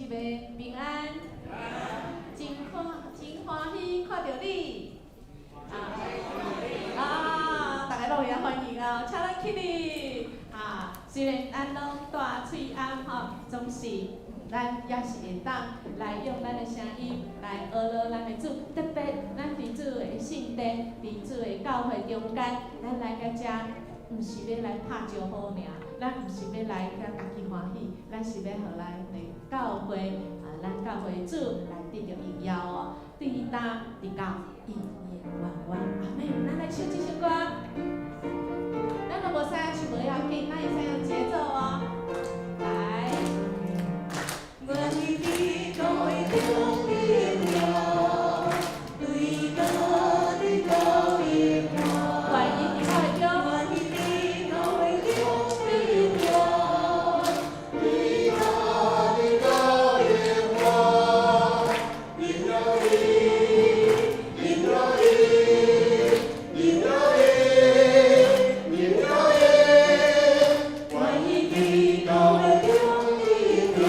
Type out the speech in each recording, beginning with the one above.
即个平安，真欢喜看到你。大家拢会欢迎啊！请咱起立虽然咱拢大喙暗总是咱也是会当来用咱的声音来学乐咱的主，特别咱伫主的圣殿，伫主的教会中间，咱来到遮，毋是要来拍招呼尔，咱毋是要来甲家己欢喜，咱是要互咱的教会咱教会主来得到荣耀哦，对当直到永远永远，阿妹，咱来唱这首歌，咱若无使唱无要紧，咱会使用节奏哦，来。我为你高的中荣耀，对家的高荣耀，愿意你高的中，愿意你高的中荣耀，对家的高荣耀，荣耀你，荣耀你，荣耀你，荣耀你，愿意你高的中荣耀。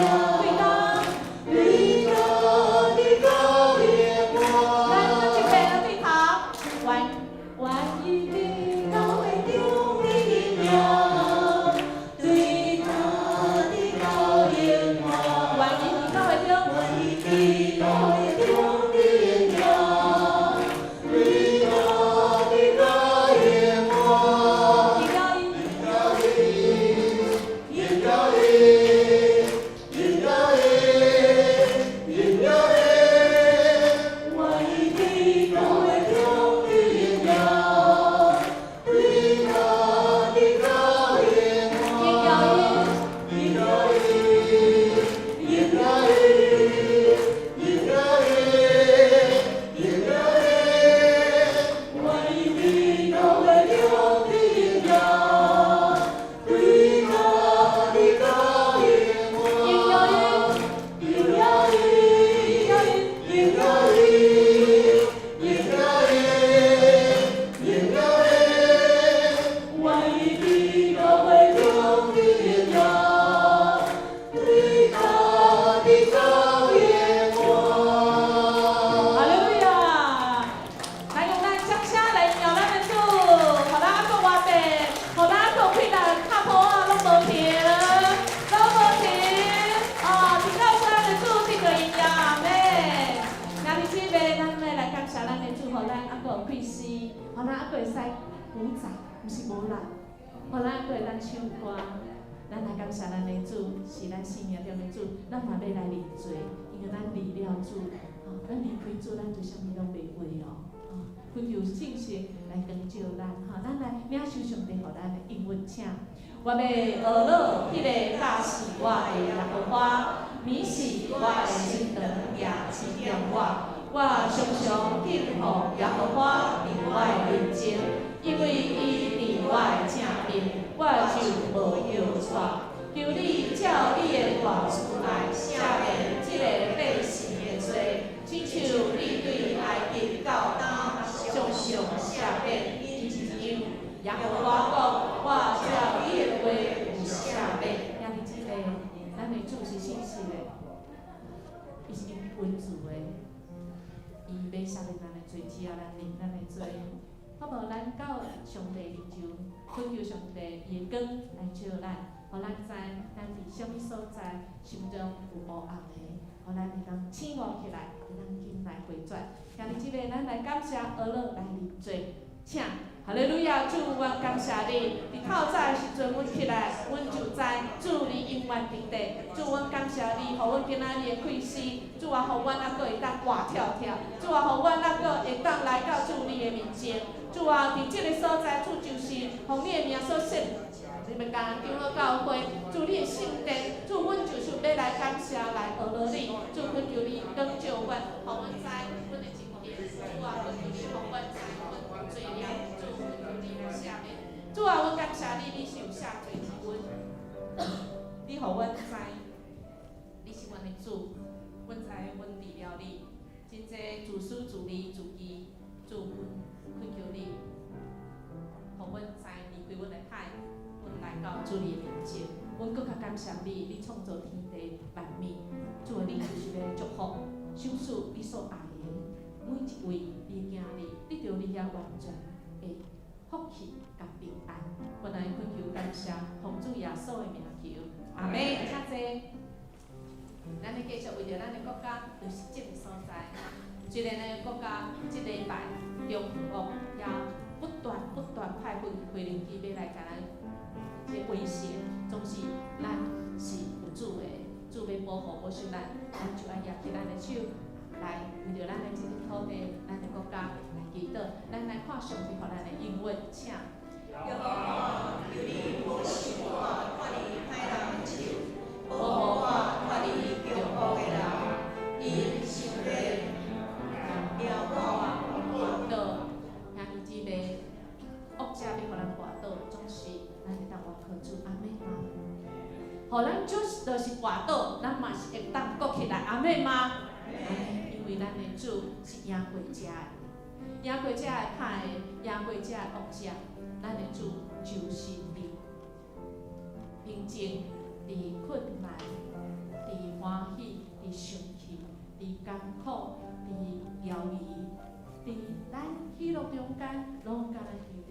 互咱还佫会当唱歌，咱来感谢咱的主，是咱生命中的主，咱嘛要来认罪，因为咱离了主，咱离开主，咱就啥物拢袂会哦。恳求信息来光照咱，咱来领受上帝互咱的应允，请。我要学乐迄个教是我的耶和华，你是我的心肠，也指点我。我常常敬奉耶和华伫我的面前，因为伊伫我的正面，我就无摇错。求你照你的话出来赦免即个百姓的罪，亲像你对埃及教导常常赦免因一样。耶和华讲，我照你的话有赦免。也伫即个，咱的主是信实的，伊是温柔的。伊要赦免咱的罪，只要咱认咱的罪，好无咱到上帝面前，恳求上帝伊的光来照咱，互咱知咱伫啥物所在，心中有黑暗的，互咱会当醒悟起来，会当紧来回转。今日即个咱来感谢阿乐来认罪，请。哈利路亚，主，阮感谢你。伫透早的时阵，阮起来，阮就知主你永远伫地。主，阮感谢你，互阮今仔日的开始。主啊，互阮还佫会当活跳跳。主啊，互阮还佫会当来到主你的面前。主啊，伫即个所在，主就是互你的名所设。你们讲长老教会，主你的圣殿，主阮就是要来感谢来学乐你。主，恳求你光照阮，互阮知阮的今天。主啊，恳求你互阮知阮罪孽。主啊，我感谢你，你是有赦罪之恩，你互阮知，你是阮的主，阮知阮离了你，真济自私自利自义，主阮恳求你，互阮知离开阮的海，阮来到主你的面前，阮更加感谢你，你创造天地，个万民。主啊，你就是要祝福，享受你所爱的每一位你的囝儿，得到你遐完全的福气甲平安。我来恳求感谢，奉主耶稣的名求，阿门。请坐。咱咧继续为着咱的国家，就是这个所在。虽然呢，国家这礼拜中国也不断派飞行机要来甲咱这威胁，总是咱是有主的，主要保护保守咱，咱就要举起咱的手来为着咱的这个土地、咱的国家来祈祷。咱来看上帝予咱的应允，请。耶和华，求你保守我，脱离歹人的手，保护我脱离强暴的人。因想要了我倒，兄弟姊妹，恶者要予咱滑倒，总是咱会当活靠主，阿妹吗？互咱就是滑倒，咱嘛是会当搁起来，阿妹吗？阿妹，因为咱的主是赢过者的，赢过者的歹的，赢过者的恶者，咱的主就是伫平静、伫困难、伫欢喜、伫生气、伫艰苦、伫摇移，伫咱喜乐中间，拢甲咱兄弟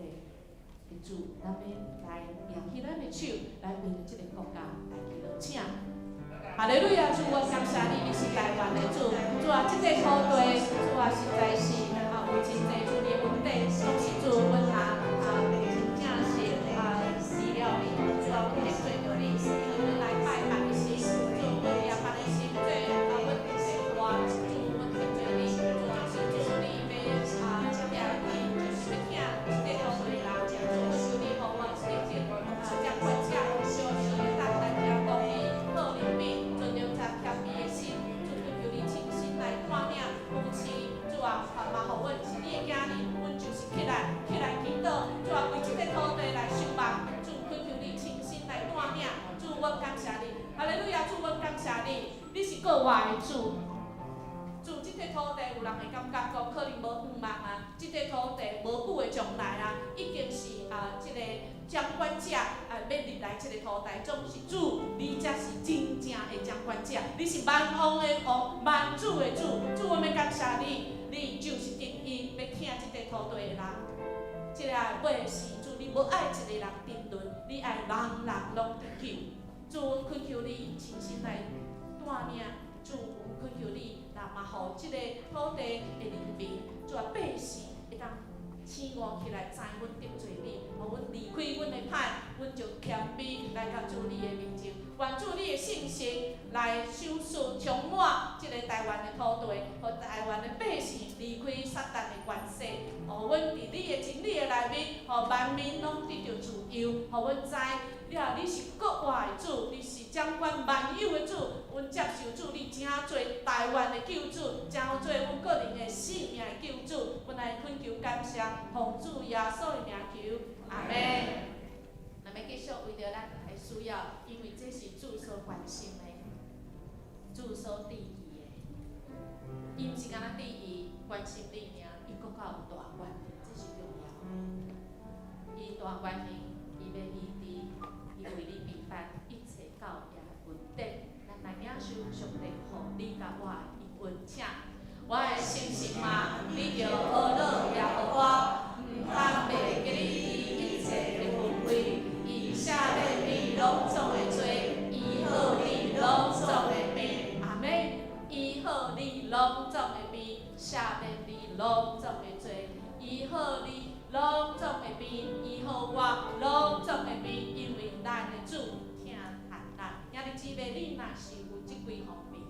的主，咱要来扬起咱的手，来为着这个国家来祈祷，请。哈利路亚！主，我感谢你，你是台湾的主。主啊，这个土地，主啊，实在是有真侪主的问题，拢是主阮真正是离了你，主啊，阮会做着你，因为阮来拜拜的心，主，阮也拜的心，做阮的生活，主，阮会做你，主就是主你要接定你，就是要听这个土地人，主，阮求你，予我一个掌管者，小小的咱大家公义、好人民。尊重在谦卑的心，主，阮求你亲身来带领扶持，主啊，嘛互阮是你的囝儿，阮就是起来祈祷，主啊，为这个土地来守望，主，恳求你亲身来带领，主，阮感谢你，哈利路亚，主，阮感谢你，你是国外的主。主，这个土地有人会感觉讲可能无远望啊，这个土地无久的将来啊，已经是这个掌管者要入来这个土地，总是主，你才是真正的掌管者，你是万王的王，万主的主。主，我们感谢你，你就是定义要听这个土地的人。这个尾是主，你无爱一个人沉沦，你爱人人拢得救。主，恳求你亲身来带领，主，恳求你。嘛，互即个土地的人民，主啊，百姓会当醒悟起来，知阮得罪你，互阮离开阮的歹，阮就谦卑来到主你的面前，愿主你的信心来享受充满即个台湾的土地，互台湾的百姓离开撒旦的关系，互阮伫你的真理的内面，互万民拢得到自由，互阮知了你是国外的主，你是掌管万有的主，阮接受主你正做台湾的救主，正做阮个人的生命的救主，阮来恳求感谢，奉主耶稣的名求，阿门。咱要继续为着咱的需要，因为这是主所关心的，主所伫意的，伊毋是干那伫意关心你尔，伊搁较有大愿，这是重要。伊大愿的，伊要医治，伊为你平反一切教业的问题。咱来领受上帝予你甲我的应允，请。我的心是嘛，你着好乐也互我，毋通袂记你一切的恩惠，伊赦免你拢总的罪，医好你拢总的病，阿门。医好你拢总的病，赦免你拢总的罪，医好你拢总的病，医好我拢总的病，因为咱的主听喊咱。兄弟姊妹，你若是有即几方面，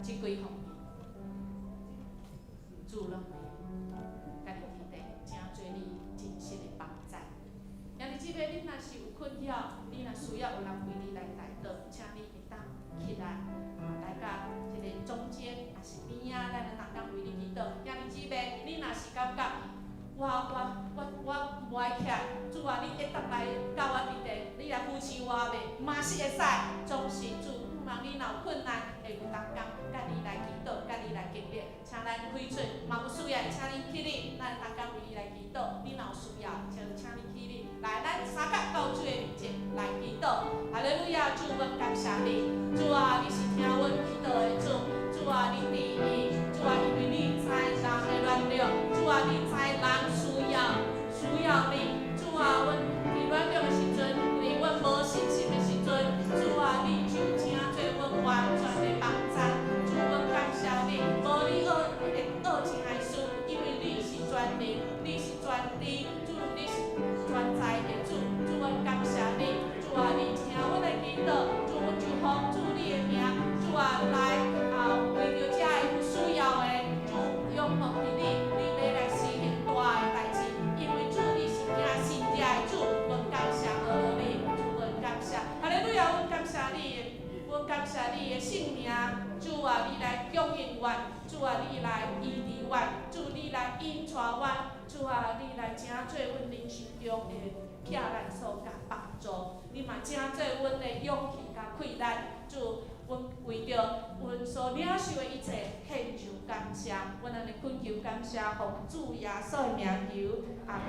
即几方面，主拢会甲你提点，正做你真实的帮助。兄弟姊妹，你若是有困扰，你若需要有人为你来代祷，请你会当起来，来到一个中间，也是边仔，咱会当为你祈祷。兄弟姊妹，你若是感觉我无爱起来，主啊，你会当来到我面前，你来扶持我袂，嘛是会使，总是主。望你若有困难，会有同工甲你来祈祷，甲你来经历，请咱开嘴，嘛有需要，请你起立，咱同工为你来祈祷。你若有需要，就请你起立，来，咱三角到主的面前来祈祷。祷。哈利路亚，主，阮感谢你，主啊，你是听阮祈祷的主，主啊，你第一，主啊，因为你知人的软弱，主啊，你知人需要你，主啊，阮伫软弱的时阵，伫阮无信心的时阵，主啊，你就请做阮完全的帮助，主，阮感谢你，无你恶情的事，因为你是全能，你是全知，主，你是全知的主，主，阮感谢你，主啊，你听阮的祈祷，主，阮就奉主你的名，主啊，来为着这个有需要的，主，仰望于你，你要来实行大的代志，因为主你是听信者的主，阮感谢你，主，阮感谢，哈利路亚，阮感谢你，阮感谢你的性命，主啊，你来供应阮，主啊，你来医治阮，主你来引带阮，主啊，你来请做阮人生中的避难所甲帮助，你嘛请做阮的勇气甲气力，主，阮为着阮所领受的一切献上感谢，阮安尼恳求感谢，奉主耶稣的名求，阿门。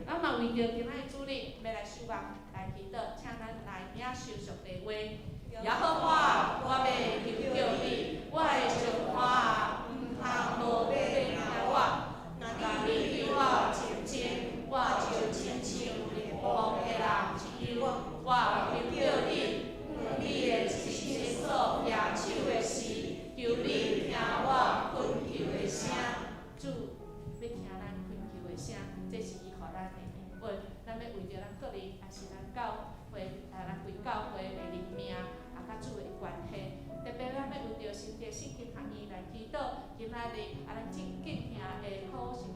咱嘛为着今仔主日要来守望来祈祷，请咱来领受上帝话。耶和华，我要求着你，我的上花毋通无要听我。若你对我前进，我就亲像烈风的人一样。我求着你，你的一伸手举手的时，求你听我恳求的声。主，要听咱恳求的声，这是伊予咱的应允。咱要为着咱个人，也是咱教会，咱规教会的人命。甲主的关系，特别咱要为着新的圣经学院来祈祷。今仔日咱敬敬兄的考试，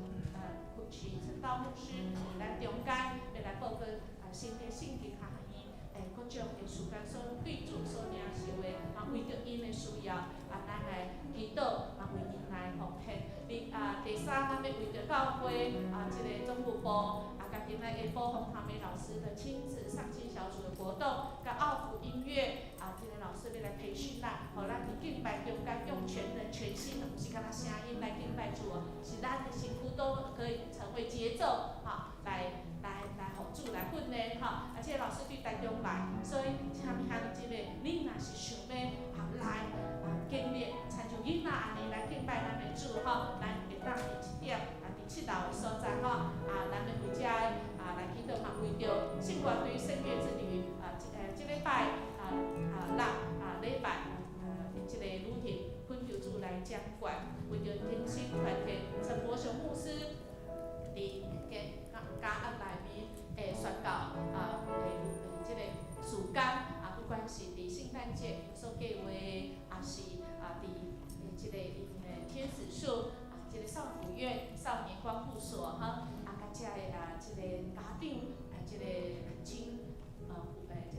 牧师陈道牧师伫咱中间，要来报告新的圣经学院各种的事件所对主所领受的，为着因的需要，咱来祈祷，为因来奉献。第三，咱要为着教会这个总务部。甲今仔下晡红堂的老师的亲子上进小组的活动，甲奥福音乐这个老师要来培训咱，互咱伫敬拜中间用全人全心，不是干那声音来敬拜主是咱的身躯都可以成为节奏，来互主来训练而且老师对台中来，所以请兄弟姐妹，你若是想要来经历，亲像囡仔安尼来敬拜咱的主咱会当伫7点伫7楼的所在咱要为遮来祈祷嘛，为着圣光对圣乐之旅即礼拜礼拜即个旅程，恳求主来掌管，为着天星团体陈国雄牧师伫家案内面宣告即个事工不管是伫圣诞节所计划，也是伫即个天使树即个少辅院少年光复所甲遮的即个家长即个请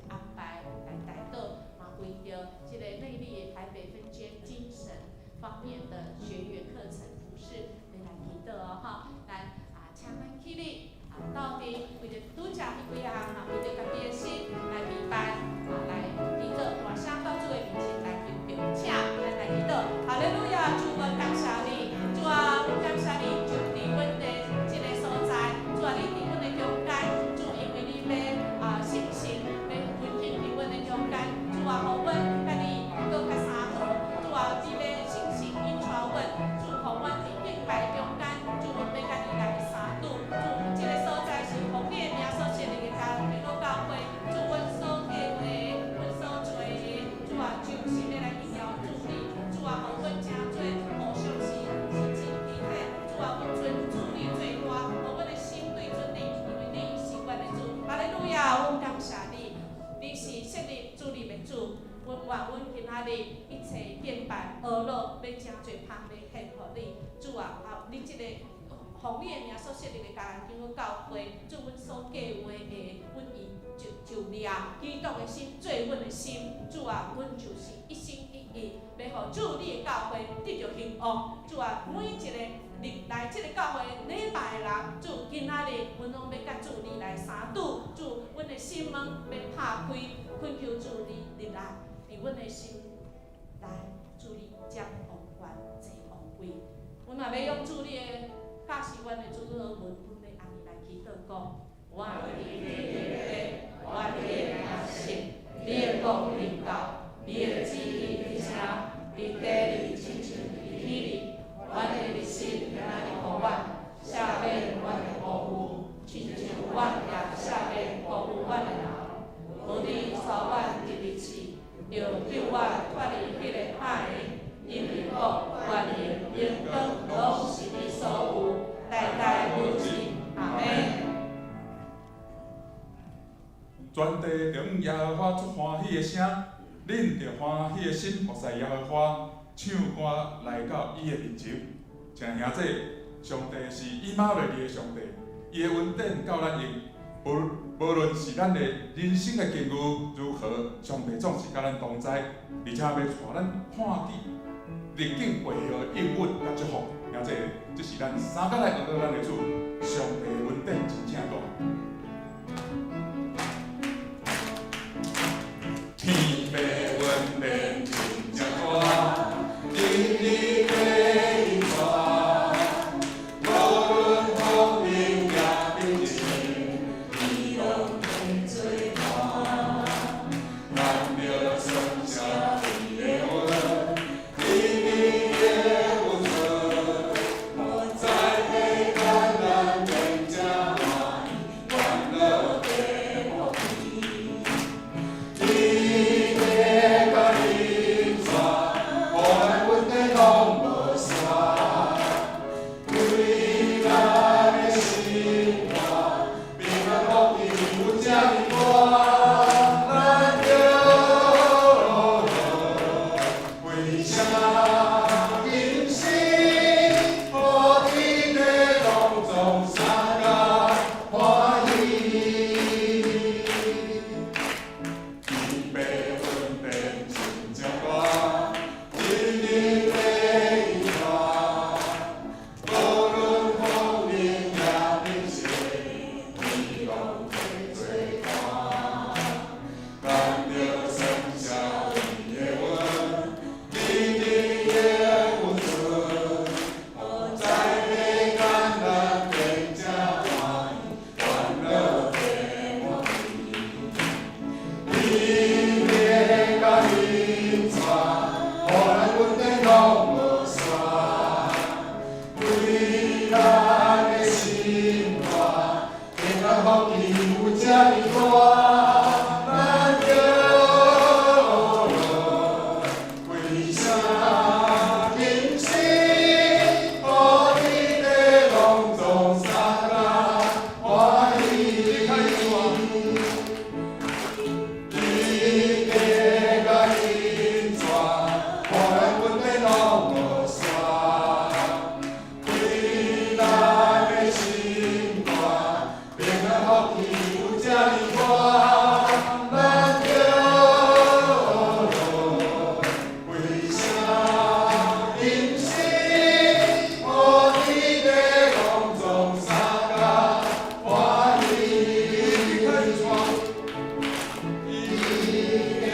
安排来带导，为着即个内壢的台北分监精神方面的学员课程服饰来祈祷来请咱起立到底为着拄则迄几项为着家己的心来明白来祈祷，大声到主的面前来求求，请咱来祈祷。哈利路亚，主，阮感谢你，主啊，阮感谢你，就伫阮的即个所在，主啊，你伫阮的中间，主，因为你要信心，要分享伫阮的中间，主啊，互阮甲你搁较相合，主啊，你要信心引带阮，主，互阮伫敬拜中间，主，阮要甲你来相拄，主，即个所在是奉你的名所设立的教会，主，阮所计划，阮所做的，主啊，就是要来荣耀主你，主啊，互阮真做互相是真体体，主啊，阮尊主你最大，互阮的心对准你，因为你是阮的主。哈利路亚，阮感谢你，你是设立主你的主，阮愿阮今仔日一切敬拜学乐，要真侪芳礼献互你，主啊，你即个。奉你的名所设立的家人经过教会，做阮所计划的，阮以就抓基督的心做阮的心，主啊，阮就是一心一意，要互主你的教会得到兴旺。主啊，每一个入来这个教会礼拜的人，主今仔日阮拢要甲主你来相拄，主，阮的心门要拍开，恳求主你入来，伫阮的心来，主你将王权坐王位，阮也要用主你的。教示阮的主日文，阮要安尼来祈祷讲，我的天父，我的名圣全地中耶和华出欢喜的声，恁着欢喜的心服侍耶和华，唱歌来到伊的面前。亲爱兄弟，上帝是以马内利的上帝，伊的恩典到咱用。无论是咱的人生的境遇如何，上帝总是甲咱同在，而且要带咱看见逆境背后的应允甲祝福。兄弟，这是咱三甲来学到咱的主，上帝的恩典真正大。天父恩典真正大，因你的恩传，无论风雨也平静，你拢会做伴。咱着承受你的恩，因你的恩存，我在你感恩变加满，欢乐的福气。你的甲你传，无咱阮的拢无散，为咱的生活，平安福气有这么大，咱着为啥今生，予天地拢总三甲欢喜。天父恩典真正大，因你的恩传，无论风雨也平静，你拢会做伴。咱着承受你的恩，因你的恩存，我在你感恩变加满，欢乐的福气。你的甲你传，予咱阮的拢无散，为咱的生活，平安福气有这么大，咱着为啥今生，予天地拢总三甲欢喜。你的甲你传，予咱阮的拢无散，为咱的生活，平安福气有这么大，咱着为啥今生，予天地拢总三甲欢喜。你的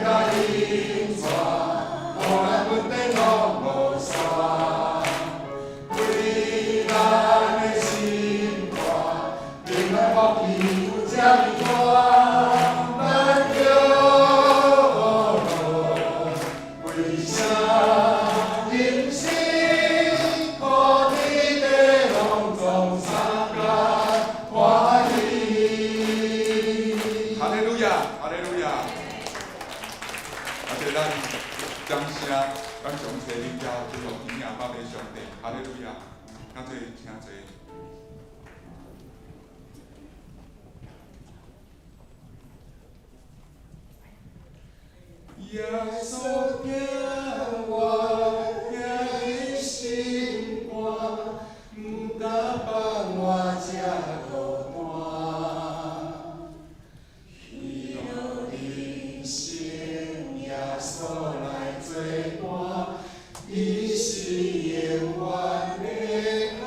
甲你传，予咱阮的拢无散，为咱的生活，平安福气有这么大，咱着为啥今生，予天地拢总三甲欢喜。哈利路亚，哈利路亚！谢咱掌声，咱上帝领教这种天涯宝贝上帝，哈利路亚！咱做请坐。耶稣听我，听你心肝，不敢放我这孤单。喜乐人生，耶稣来作伴，伊是永远的靠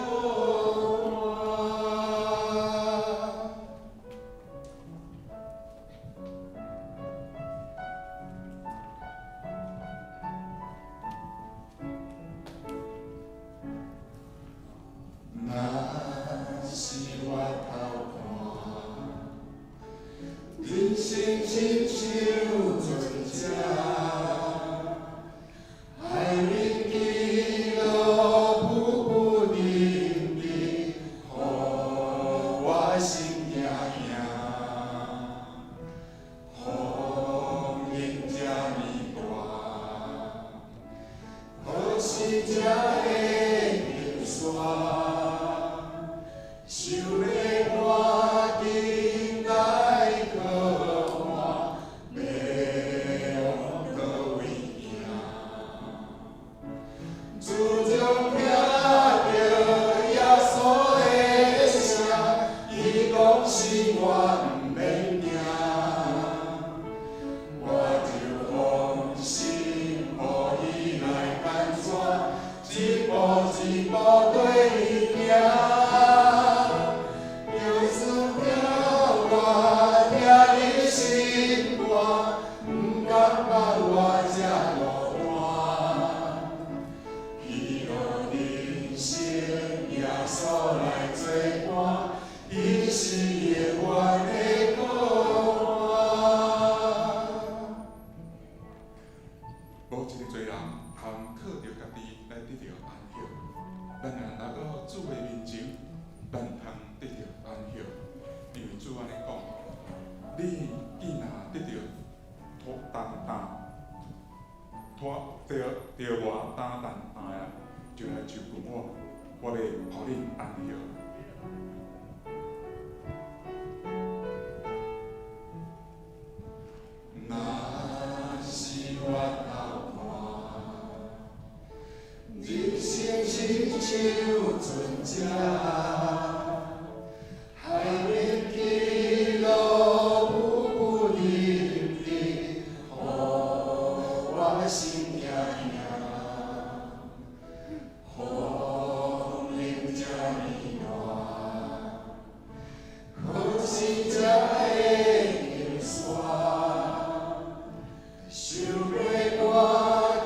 摇。若是我头看，人生亲像船只，海面起落有日日，予我心惊惊。风冷这呢大，何时才会停煞？想要赶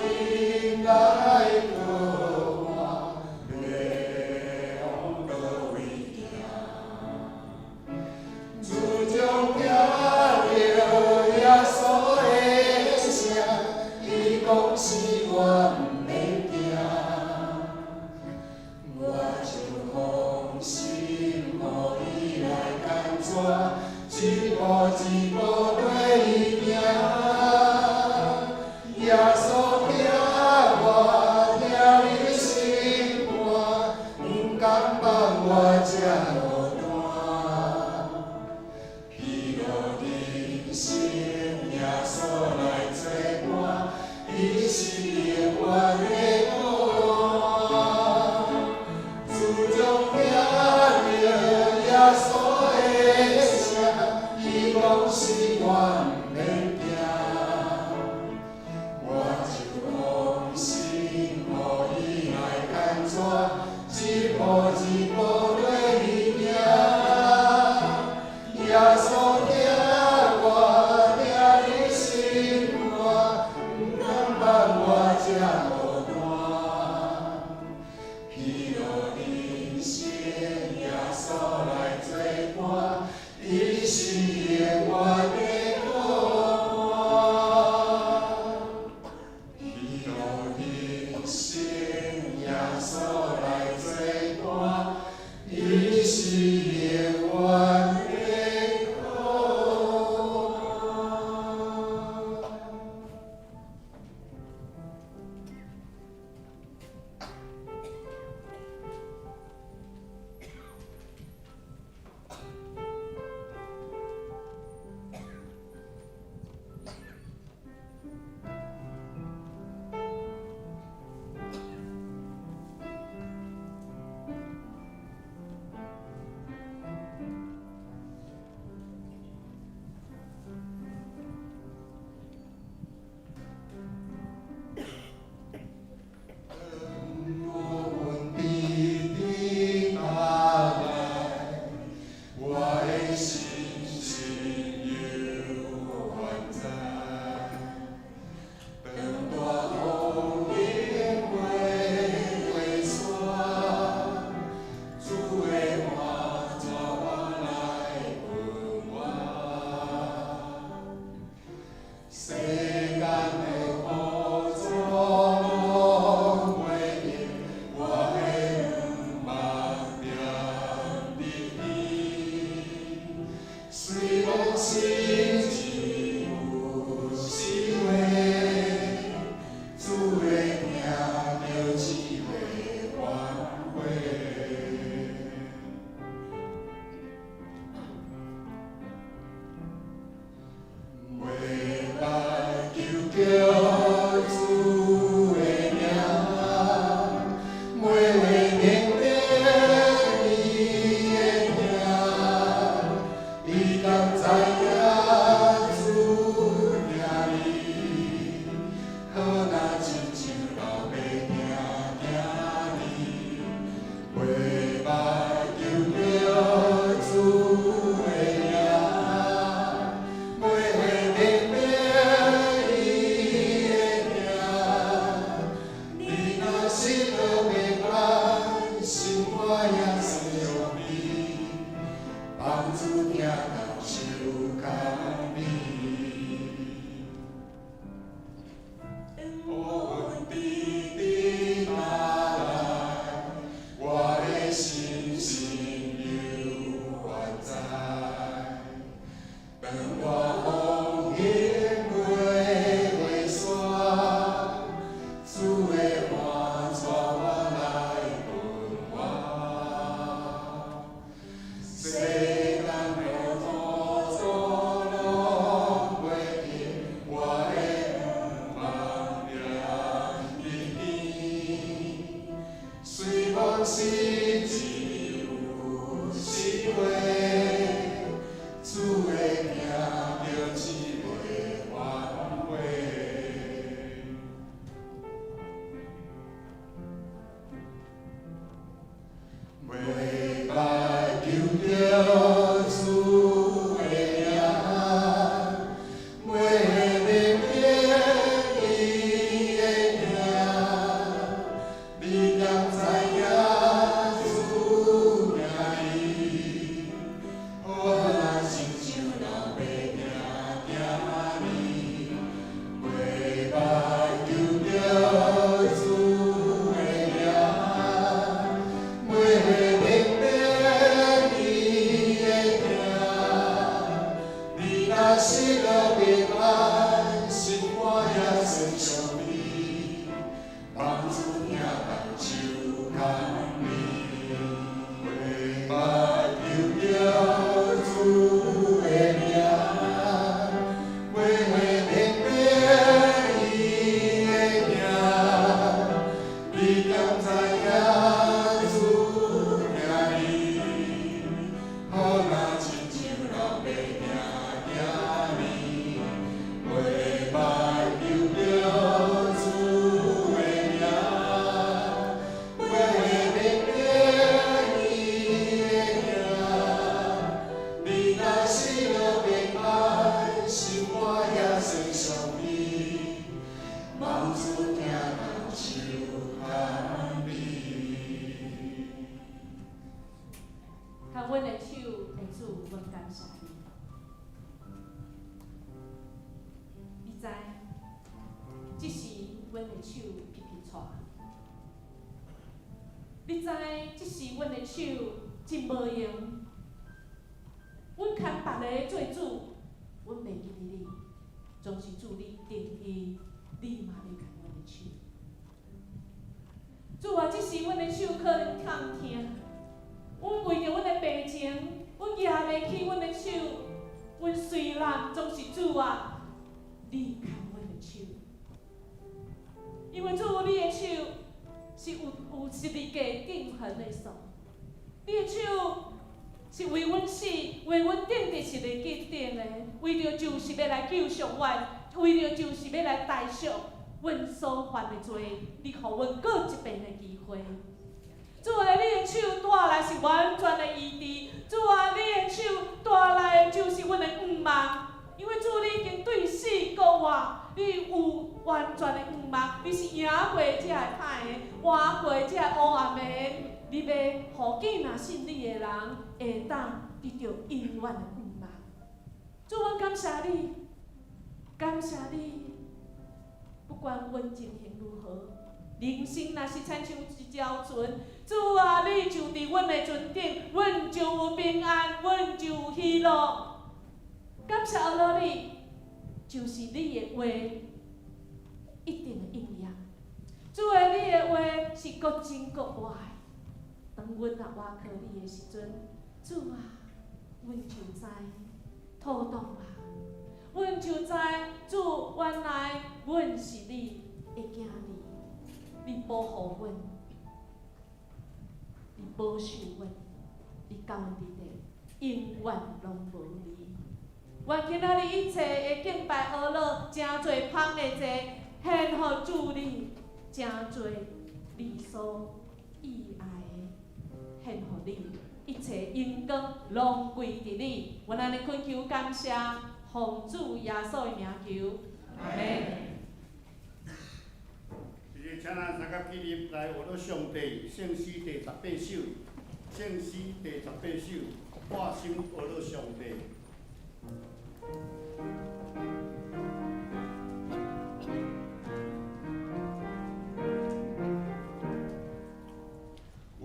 紧来告我，要往倒位行？自从听着耶稣的声，伊讲是我毋免惊，我就放心，予伊来牵带，一步一步跟伊行。耶稣听我，听你心肝，毋甘放我这孤单。披落人生，耶稣来做伴，伊是永远的我。自从听着耶稣的声，伊讲是我毋免惊。我就放心，予伊来牵带，一步一步跟伊行。你知即时阮的手真无用，阮牵别个做主，阮袂记你，总是主你定义，你嘛要牵阮的手。主啊，即时阮的手可能痛疼，阮为着阮的病情，阮举袂起阮的手，阮虽然总是主啊，你牵阮的手，因为主你的手。 是有十字架永恒的锁，你的手是为阮死，为阮钉伫十字架顶的，为着就是要来救赎阮，为着就是要来代赎阮所犯的罪，你予阮搁一遍的机会。主啊，你的手带来是完全的医治，主啊，你的手带来的就是阮的毋茫，因为主你已经对死过活。 你有完全的毋茫，你是赢过这个歹的，活过这个黑暗的，你要互囝若信你的人会当得到永远的毋茫。主，阮感谢你，感谢你，不管阮情形如何，人生若是亲像一条船，主啊，你就伫阮的船顶，阮就有平安，阮就有喜乐。感谢阿罗你。 就是你的话一定会应验。主啊，你的话是搁真搁活的。当阮若挖靠你的时阵，主啊，阮就知妥当啊，阮就知主原来阮是你的囝儿，你保护阮，你保守阮，你教阮伫地，永远拢无离。 愿今仔日一切的敬拜阿乐，真侪芳的祭，献予主你，真侪你所喜爱的，献予你，一切荣光拢归伫你。阮安尼恳求感谢，奉主耶稣的名求，阿门。请咱三甲起立来学到上帝圣诗第18首，圣诗第18首，我心学到上帝。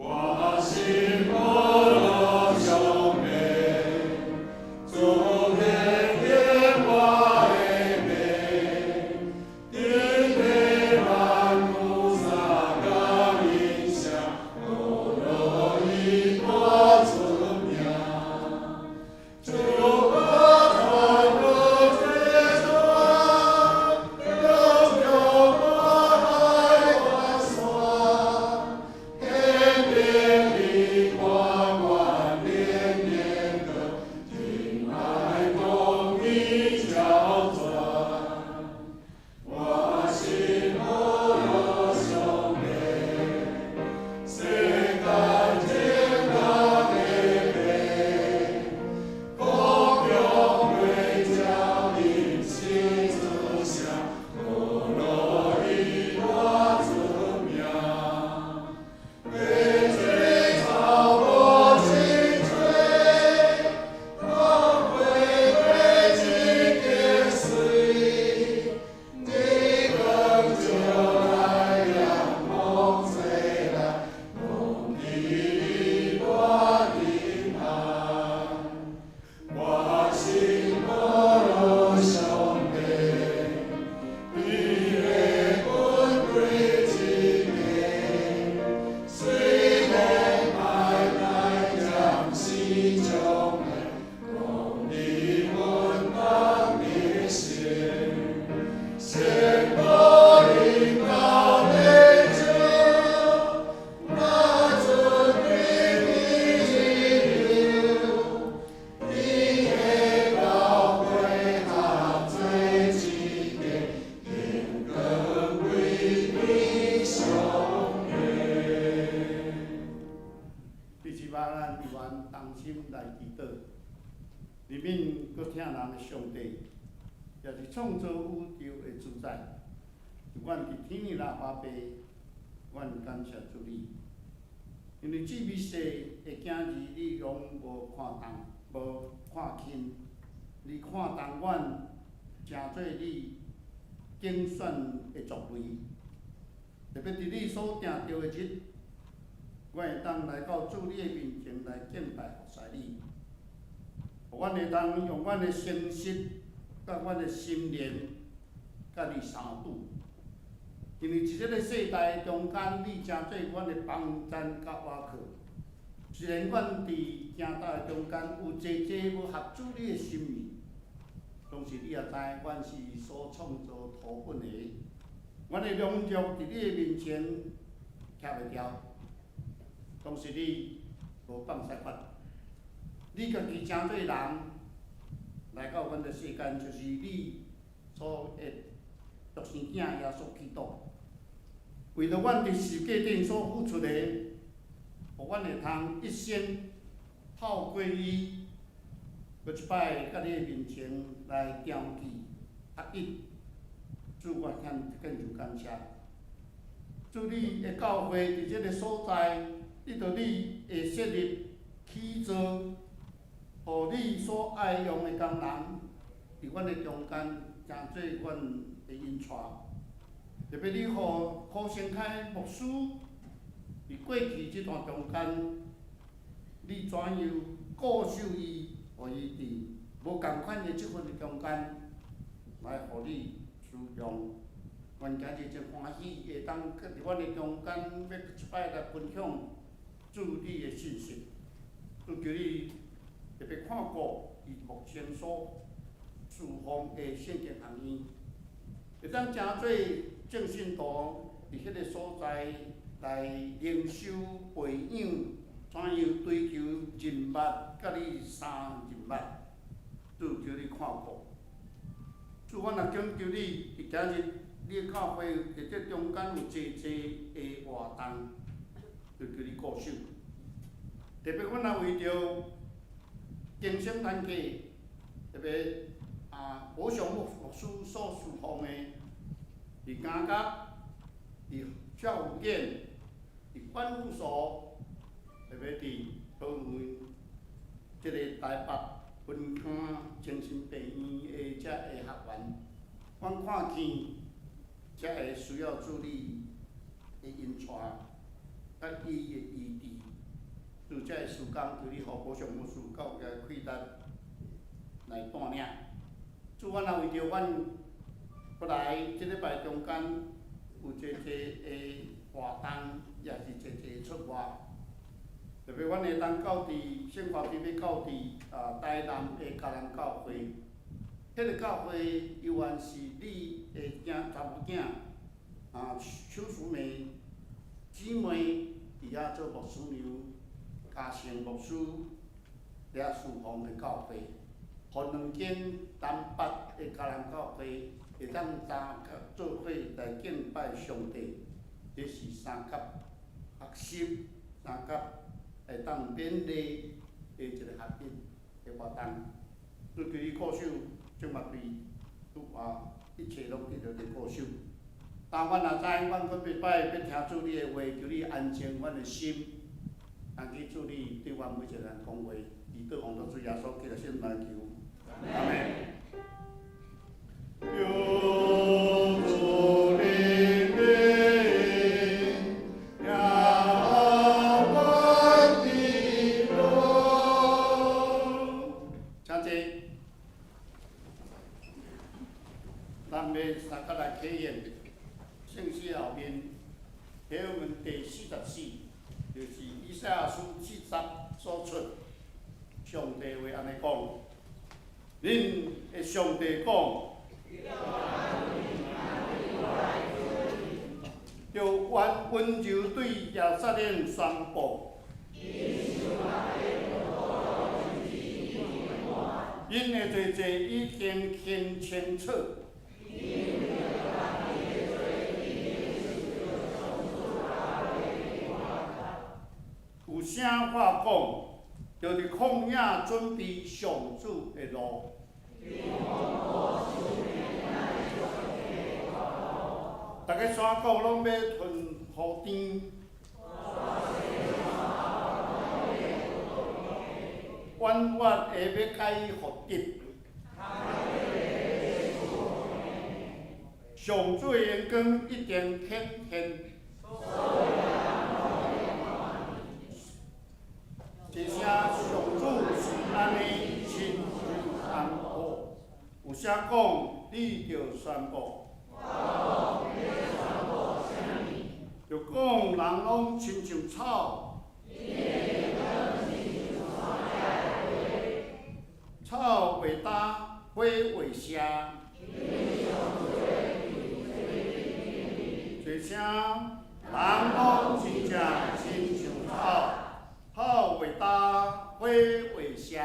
我心不落兄弟，昨天变化的美，天地万物撒个影响，我若一多尊名，就把它。心来祈祷，里面佫听人的上帝，也是创造宇宙的主宰。阮伫天里啦，爸爸，阮感谢主你，因为这美世的囝儿你拢无看重，无看轻，你看重阮，诚做你竞选的作为。特别伫你所定着的日，我会当来到主你的面前来敬拜服侍你，互阮会当用阮的诚实，甲阮的心灵，甲你相拄。因为伫即个世代中间，你诚做阮的帮衬甲倚靠。虽然阮伫行道的中间有济济无合主你的心意，但是你也知，阮是所创造土本的，阮的荣耀伫你的面前徛袂牢。但是你无放失法，你家己诚做人来到阮的世间，就是你所会独生囝耶稣基督。为着阮伫世界顶所付出的，互阮会通一生透过伊，搁一摆甲你的面前来调记合一。主，我恳求感谢。主，你的教会伫即个所在，你着你会设立起造，互你所爱用的工人伫阮的中间，诚做阮的引带。特别你互柯成凯牧师，伫过去即段中间，你怎样固守伊，互伊伫无共款的即份的中间，来互你使用。阮今日真欢喜，会当伫阮的中间，要一摆来分享主你的信息。主求你特别看顾伊目前所侍奉的圣经行业，会当诚做正信徒伫迄个所在来领受培养，怎样追求人脈，甲你相人脈。主求你看顾。主，阮也恳求你，伫今日你的教会伫这中间有济济的活动，就求你顾守。特别阮也为着精神团契，特别保上牧师所侍奉的。伫家甲，伫少妇院，伫管务所，特别伫桃园即个台北分乡精神病院的遮个学员，阮看见遮个需要主你的引带，甲伊的医治。就遮个时间，求你互保上牧师教育开力来带领。主，阮也为着阮。过来，即礼拜中间有济济的活动，也是济济出外。特别阮会当到伫圣华边要到伫台南的佳南教会，迄个教会犹原是你的查某囝邱淑梅姊妹伫遐做牧师娘，嘉诚牧师遐侍奉的教会，互两间台北的佳南教会。会当做伙来敬拜上帝，这是三级学习、三级会当勉励的一个合一的活动。主求你顾守，即嘛对一切拢得着你顾守。但阮也知，阮搁袂摆要听主你的话，求你安静阮的心，安去主你对阮每一个人讲话，祈祷奉主耶稣基督圣名求，阿门。有主灵命，仰望的路。请坐，咱要三甲来体验圣诗后面经文第44，就是以赛亚书40所出，上帝话安尼讲：恁的上帝讲。就愿温柔对耶路撒冷宣布，因的罪罪已经很清楚。有声话讲，就伫旷野准备上主的路。逐个山谷拢要吞雨甜，弯弯的要甲伊复直。上主的阳光一定显现。一声上主是安尼亲自安保，有啥讲你着宣布。就讲人拢亲像草，草袂干，花袂谢。一声人拢真正亲像草。草袂干，花袂谢。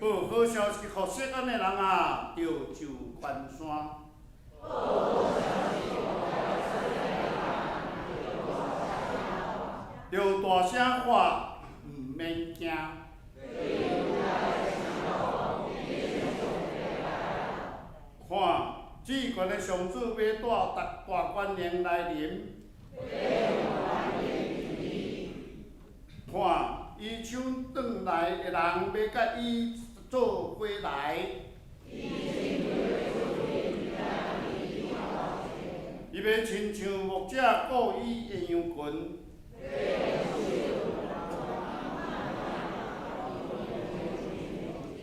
报好消息，互世间的人啊，着就关山。着大声喊，毋免惊。看。主权的上主要带大官员来临，看伊抢转来的人要甲伊做伙来，伊要亲像牧者顾伊的羊群。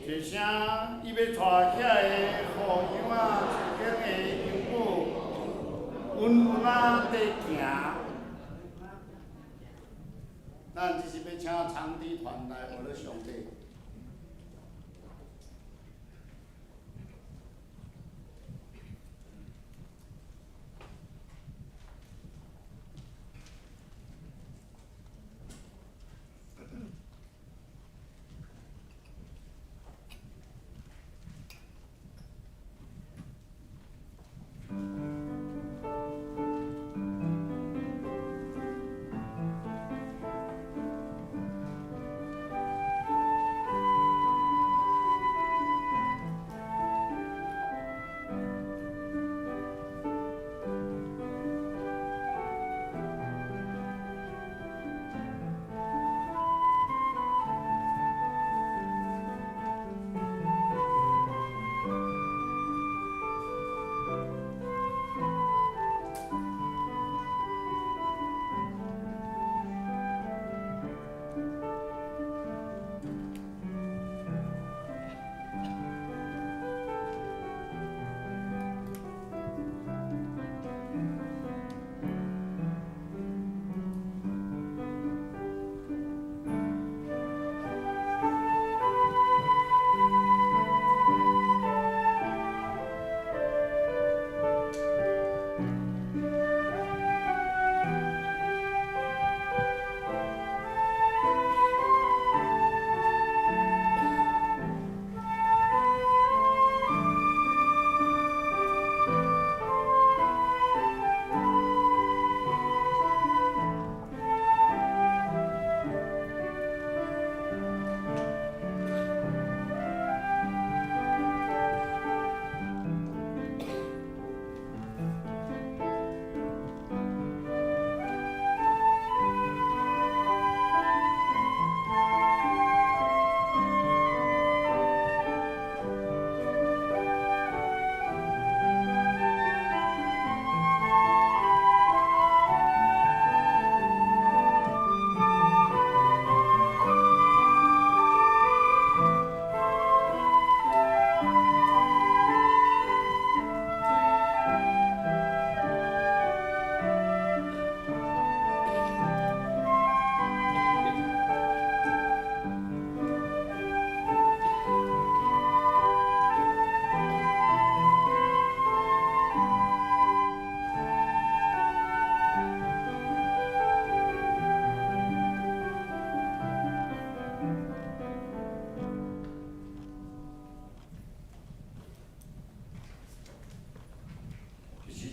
一声，伊要带遐个护羊仔一间的羊母，稳稳仔地行。咱这是要请长笛团来学了上帝。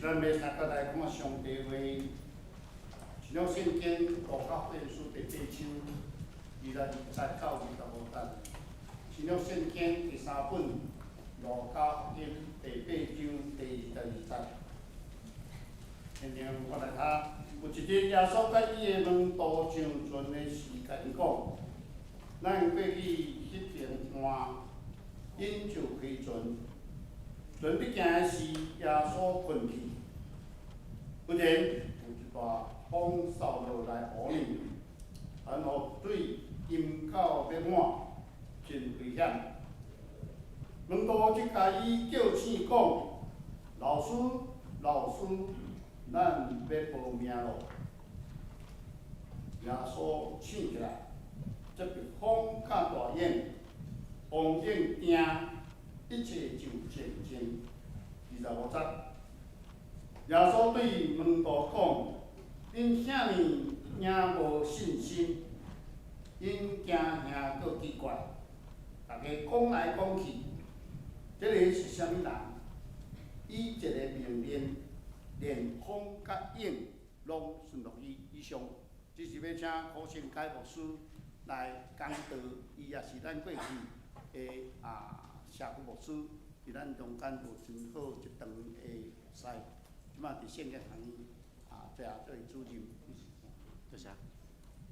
咱要三个来看上帝话，像了圣经路加福音书第8章20到25节，新约圣经第3本路加福音第8章第22节。现在我来读。有一日，耶稣甲伊的门徒上船的时，甲因讲：咱过去迄边岸，因就开船。船要行的时，耶稣困去。忽然有一大风扫落来乌呢，然后水淹到要满，真危险。门徒就甲伊叫醒讲：老师，老师，咱要无命咯！耶稣醒起来，这笔风较大眼，风应定，一切就静静。25节，耶稣对门徒讲：恁遐尼仍无信心，因惊遐佫奇怪，大家讲来讲去，这个是啥物人？以一个命令，连风甲影拢顺落去以上。这是要请苦心解牧师来讲道，伊也是咱过去的社区牧师，伫咱中间有真好一长的师，即马伫圣经行业做做主任。多谢。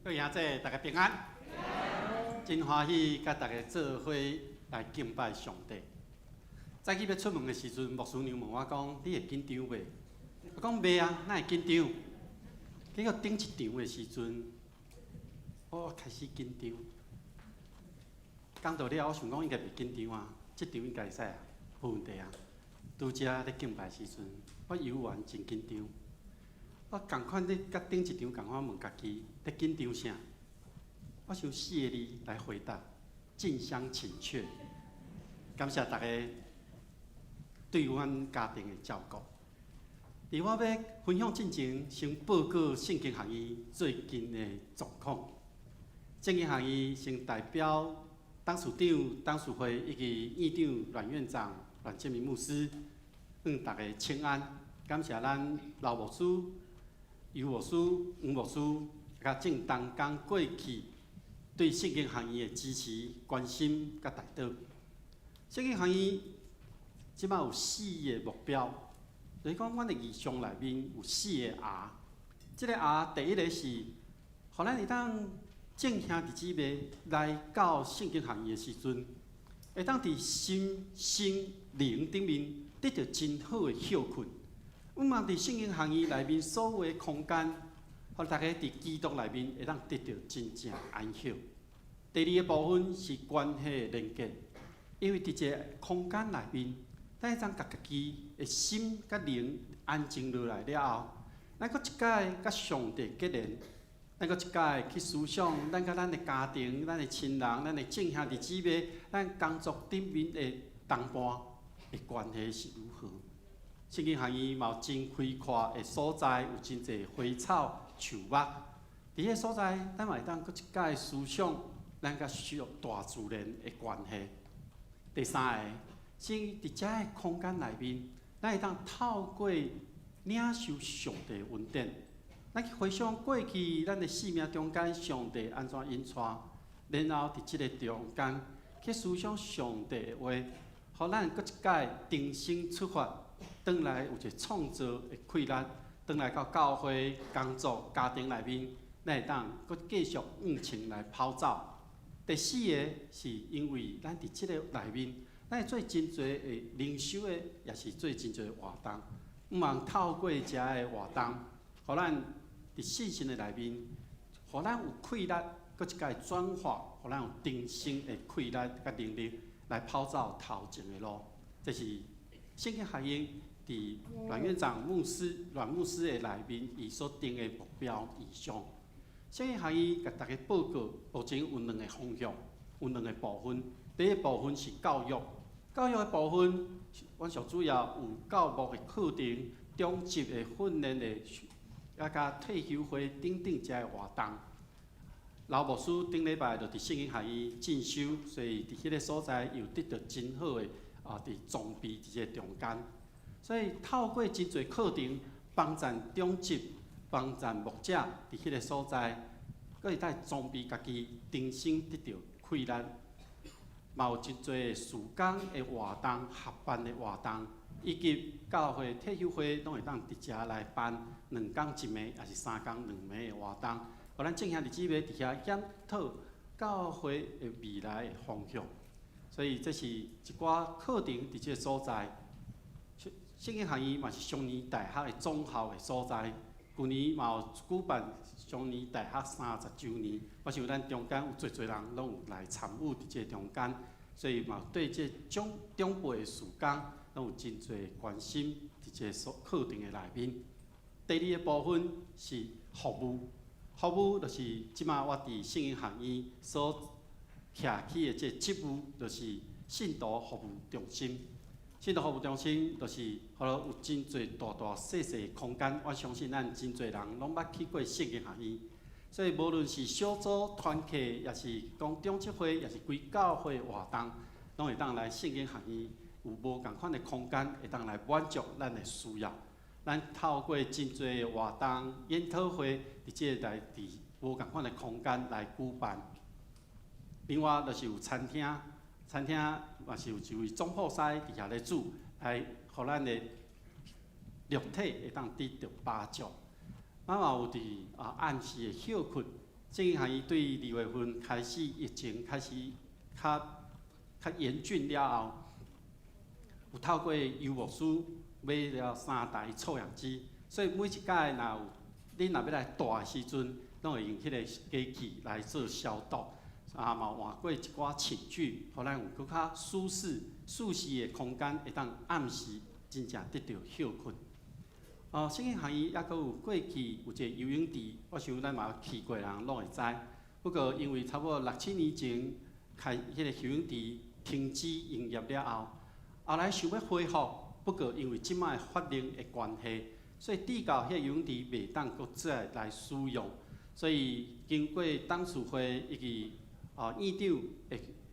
各位兄姐，大家平安。真欢喜，甲大家做伙来敬拜上帝。早起要出门的时阵，牧师娘问我讲：“你会紧张袂？”我讲：“袂啊，哪会紧张？”结果顶一场的时阵，我开始紧张。讲到了，我想讲应该袂紧张啊，这场应该会使啊，无问题啊。拄则咧敬拜时阵，我游玩真紧张。我共款咧，甲顶一场共款问家己，咧紧张啥？我想4个字来回答：近乡情怯。感谢大家对阮家庭的照顾。伫我要分享进前，先报告圣经学院最近的状况。圣经学院先代表董事长、董事会以及院长阮院长阮建明牧师，向大家请安。感谢咱老牧师、尤牧师、黄牧师，甲正东港过去对圣经学院的支持、关心甲带导。圣经学院即摆有4个目标。就是讲，阮的意向内面有4个R。这个R第一个是，互咱会当正兄弟姊妹来到圣经学院的时阵，会当伫心、身、灵顶面得到真好的休困。阮嘛伫圣经学院内面所有的空间，互大家伫基督内面会当得到真正安息。第2个部分是关系连结，因为伫这个空间内面。咱会当甲家己的心甲灵安静落来了后，咱搁一摆甲上帝结连，咱搁一摆去思想咱甲咱的家庭、咱的亲人、咱的正兄弟姊妹、咱工作顶面的同伴的关系是如何？圣经学院嘛有真开阔的所在，有真侪花草树木。伫迄所在，咱嘛会当搁一摆思想咱甲大自然的关系。第3个。是伫遮个空间内面，咱会当透过领受上帝的恩典，咱去回想过去咱的生命中间，上帝安怎引带，然后伫即个中间去思想上帝的话，互咱搁一摆重新出发，转来有一个创造的气力，转来到教会、工作、家庭内面，咱会当搁继续往前来跑走。第4个是因为咱伫即个内面。咱会做真侪的灵修的，也是做真侪活动。毋茫透过遮个活动，互咱伫信心的内面，互咱有气力，搁一摆转化，互咱有重生的气力甲能力来跑走头前的路。这是圣经学院伫阮院长阮牧师的内面，伊所定的目标意向。圣经学院甲大家报告，目前有2个方向，有2个部分。第一部分是教育。教育的部分，阮上主要有教牧的课程、中级的训练的，也甲退休会等等遮个活动。老牧师顶礼拜就伫圣经学院进修，所以伫迄个所在又得到真好的伫装备伫个中间。所以透过真侪课程，帮助中级帮助牧者伫迄个所在，佫会当装备家己人生得到快乐。嘛有真侪事工的活动、合办的活动，以及教会退休会拢会当伫遮来办2天1暝，也是3天2暝的活动，互咱正兄弟姊妹伫遐检讨教会的未来的方向。所以这是一寡课程伫即个所在。圣经学院嘛是上年大学的总校的所在，去年嘛有举办上年大学30周年。我想咱中间有侪人拢有来参与伫即个中间，所以嘛对即长辈的事工拢有真侪关心伫即个课程的内面。第二个部分是服务，服务就是即马我伫圣经学院所徛起的即个职务，就是信徒服务中心。信徒服务中心就是互有真侪大大细细的空间，我相信咱真侪人拢捌去过圣经学院，所以无论是小组团契，也是讲中职会，也是规教会活动，拢会当来圣经学院有无共款的空间，会当来满足咱的需要。咱透过真侪的活动、研讨会，伫即个伫无共款的空间来举办。另外就是有餐厅。餐厅嘛是有一位总铺师伫遐咧煮，来互咱的肉体会当得到帮助。嘛有伫暗时的休困，圣经学院对2月份开始疫情开始较严峻了后，有透过游牧师买了3台臭氧机，所以每一届若有恁若要来大的时阵，拢会用迄个机器来做消毒。嘛换过一寡寝具，互咱有更较舒适的空间，会当暗时真正得到休困。圣经学院抑阁有过去有一个游泳池，我想咱嘛去过的人拢会知。不过因为差不多6、7年前开迄个游泳池停止营业了后，后来想要恢复，不过因为即摆法令的关系，所以抵到迄个游泳池袂当搁再来使用。所以经过董事会以及院长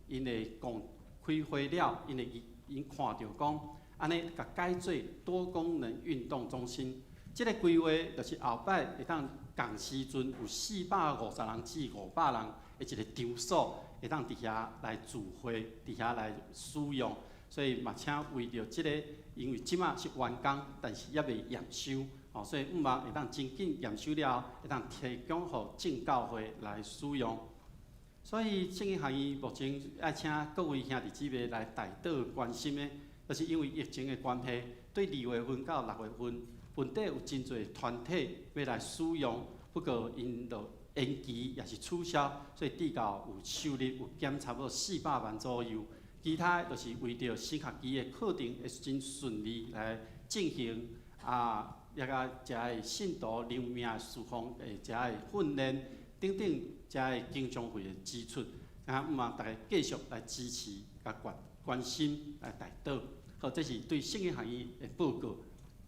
因会讲开会了，因看到讲，安尼甲改做多功能运动中心。即个规划就是后摆会当同时阵有450人至500人的一个场所，会当伫遐来聚会，伫遐来使用。所以嘛，请为着即个，因为即马是完工，但是还未验收，所以毋茫会当真紧验收了后，会当提供互正教会来使用。所以圣经学院目前爱请各位兄弟姊妹来大岛关心的，就是因为疫情的关系，对2月份到6月份，本地有真侪团体要来使用，不过因就延期也是取消，所以至到有收入有减差不多400万左右。其他就是为着新学期的课程会真顺利来进行，也甲遮个信徒灵命的侍奉，遮个训练等等，遮个经常会的支出，毋茫大家继续来支持、甲关心来大岛。好，这是对圣经学院的报告。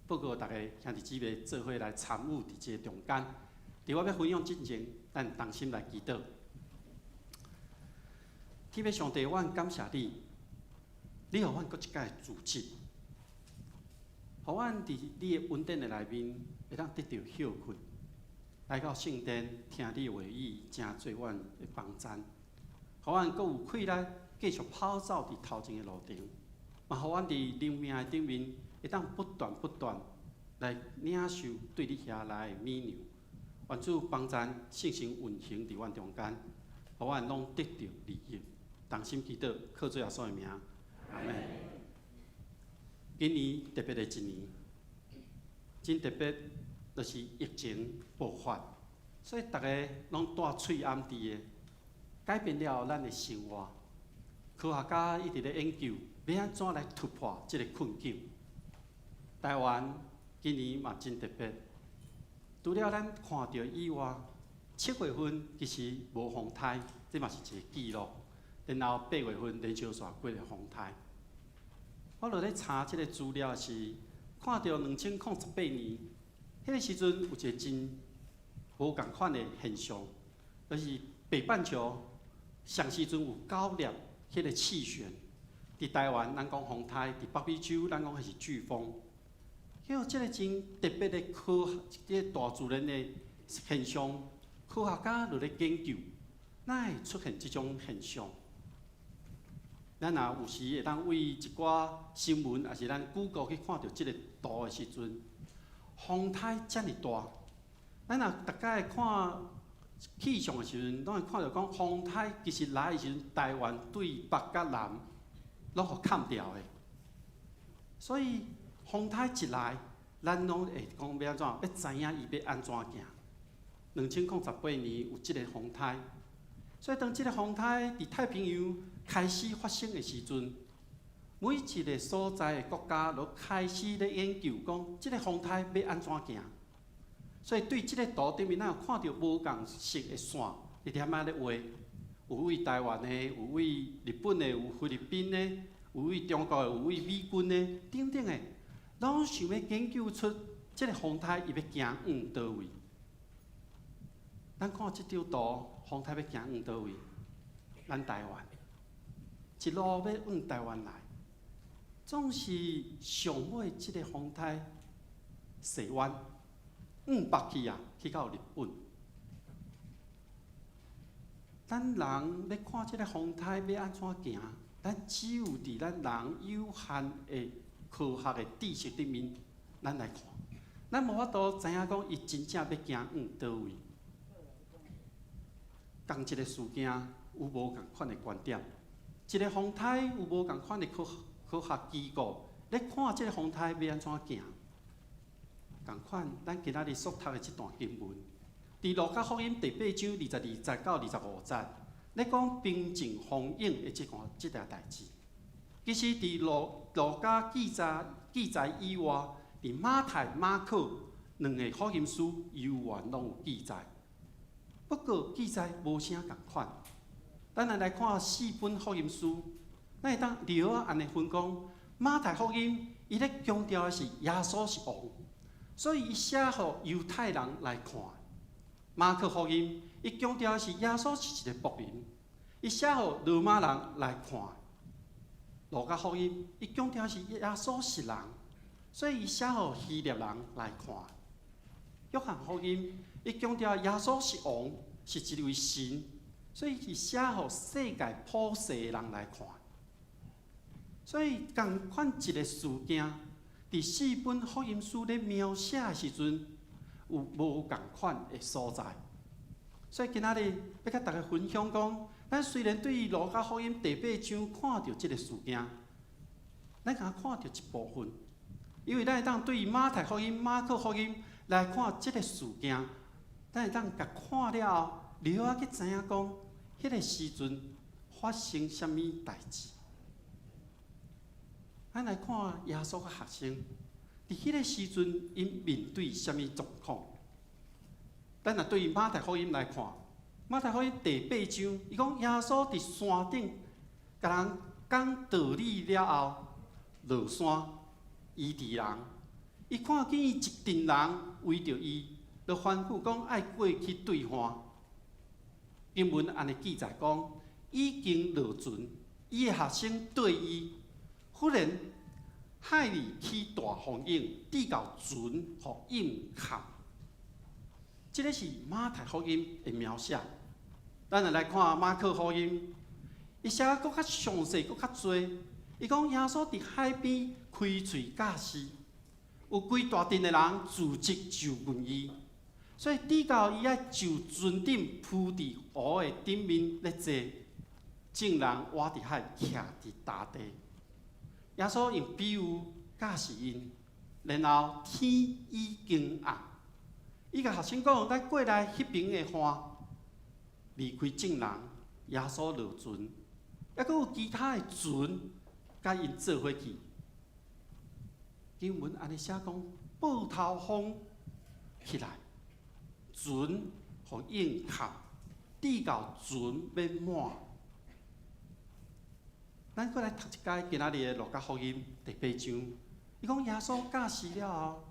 报告大家兄弟姊妹做伙来参与伫即个中间。伫我要分享之前，咱同心来祈祷。天父上帝，阮感谢你，你互阮搁一届自治，互阮伫你的恩典的内面会当得到休困，来到圣殿听你的话语，真做阮的帮赞，互阮搁有气力继续跑走伫头前的路程，嘛互阮伫灵命的顶面会当不断来领受对你遐来的美妙，愿主帮赞圣神运行伫阮中间，互阮拢得到利益。同心祈祷，靠主耶稣的名，阿门。今年特别的一年，真特别，就是疫情爆发，所以大家拢戴喙暗滴的，改变了咱的生活。科学家一直咧研究，要安怎来突破这个困境。台湾今年嘛真特别，除了咱看到以外，7月份其实无风台，这嘛是一个记录。然后8月份连续耍过的风台，我落咧查即个资料是看到2008年，迄个时阵有一个真无共款的现象，就是北半球上时阵有9粒迄个气旋，伫台湾咱讲风台，伫北美洲咱讲迄是飓风，迄个即个真特别的科学，即个大自然的现象，科学家就咧研究，哪会出现即种现象？咱若有时会当为一寡新闻，也是咱 Google 去看到即个图的时阵，风台遮尔大，咱若大家会看气象的时阵，拢会看到讲风台其实来的时阵，台湾对北甲南拢互砍掉的。所以风台一来，咱拢会讲要安怎，要知影伊要安怎行。2018年有即个风台，所以当即个风台伫太平洋开始发生的时阵，每一个所在的国家都开始咧研究讲，即个风台要安怎行。所以对即个图顶面，咱有看到无共色的线，一点仔咧画，有为台湾的，有为日本的，有菲律宾的，有为中国的，有为美军的，等等的，拢想要研究出即个风台伊要行往倒位。咱看即张图，风台要行往倒位？咱台湾。一路要往台湾来，总是上尾即个风台西湾往北去啊，去到日本。咱人要看即个风台要安怎行，咱只有伫咱人有限的科学的知识里面，咱来看，咱无法度知影讲伊真正要行往倒位。同一个事件有无共款的观点？一个风台有无共款的科学机构咧看即个风台要安怎行？共款，咱今仔日所读的即段经文，伫路加福音第8章22节到25节，咧讲平静风影的即件代志。其实伫路加记载以外，伫马太、马可两个福音书犹原拢有记载，不过记载无啥共款。咱来看4本福音书，咱会当略仔安尼分讲。马太福音伊咧强调的是耶稣是王，所以伊写互犹太人来看。马可福音伊强调的是耶稣是一个仆人，伊写互罗马人来看。路加福音伊强调的是耶稣是人，所以伊写互希腊人来看。约翰福音伊强调耶稣是王，是一位神。所以是写互世界普世的人来看，所以共款一个事件，伫4本福音书咧描写的时阵，有无共款的所在。所以今仔日要甲大家分享讲，咱虽然对于路加福音第8章看到即个事件，咱敢看到一部分，因为咱会当对于马太福音、马可福音来看即个事件，咱会当甲看了后。了仔去知影讲，迄个时阵发生啥物代志？咱来看耶稣个学生，伫迄个时阵因面对啥物状况？咱若对马太福音来看，马太福音第8章，伊讲耶稣伫山顶，甲人讲道理了后，落山医治人。伊看见一群人围着伊，就吩咐讲爱过去对话。经文安尼记载讲，已经落船，伊的学生对伊，忽然海里起大风涌，滴到船互淹卡。这个是马太福音的描写。咱来看马可福音，伊写搁较详细，搁较多。伊讲耶稣伫海边开喙教示，有规大阵的人聚集就问伊。所以滴到伊爱就船顶铺伫湖的顶面咧坐，众人活伫海徛伫大地。耶稣用比喻教示因，然后天已经暗，伊甲学生讲：咱过来迄边的岸，离开众人，耶稣落船，还佫有其他的船甲因做伙去。经文安尼写讲：暴头风起来。船互淹卡，滴到船要满。咱过来读一解今仔日的路加福音第8章，伊讲耶稣教示了后，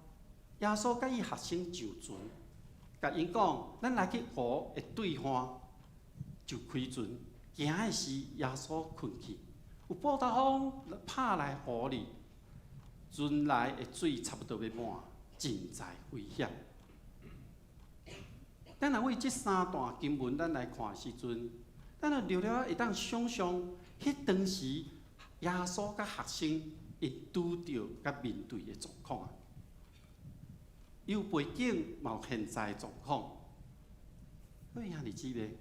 耶稣甲伊学生就船，甲因讲：咱来去湖的对岸，就开船。行的时，耶稣困去，有暴头风拍来湖里，船内的水差不多要满，真在危险。咱若为即三段经文咱来看的时阵，咱就了会当想象，迄当时耶稣甲学生因拄着甲面对的状况啊，有背景，嘛有现在的状况。所以兄弟姊妹，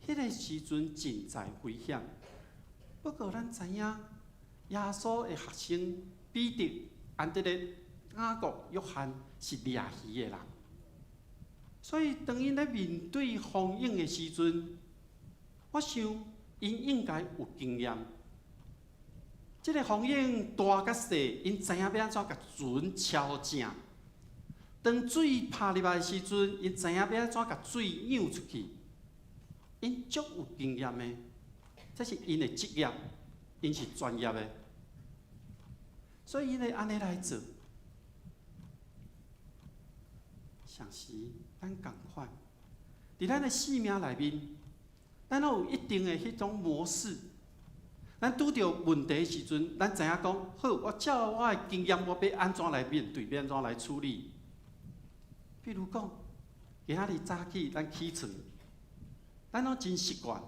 迄个时阵真在危险。不过咱知影，耶稣的学生彼得、安德烈、雅各、约翰是掠鱼的人，所以当因咧面对风涌的时阵，我想因应该有经验。即个风涌大甲细，因知影要安怎甲船敲正。当水拍入来的时阵，因知影要安怎甲水漾出去。因足有经验的，这是因的职业，因是专业的，所以因会安尼来做。上时咱共款，伫咱的生命内面，咱有一定的迄种模式。咱拄着问题的时阵，咱知影讲，好，我照我的经验，我要安怎来面对，要安怎来处理。比如讲，今仔日早起咱起床。咱拢真习惯，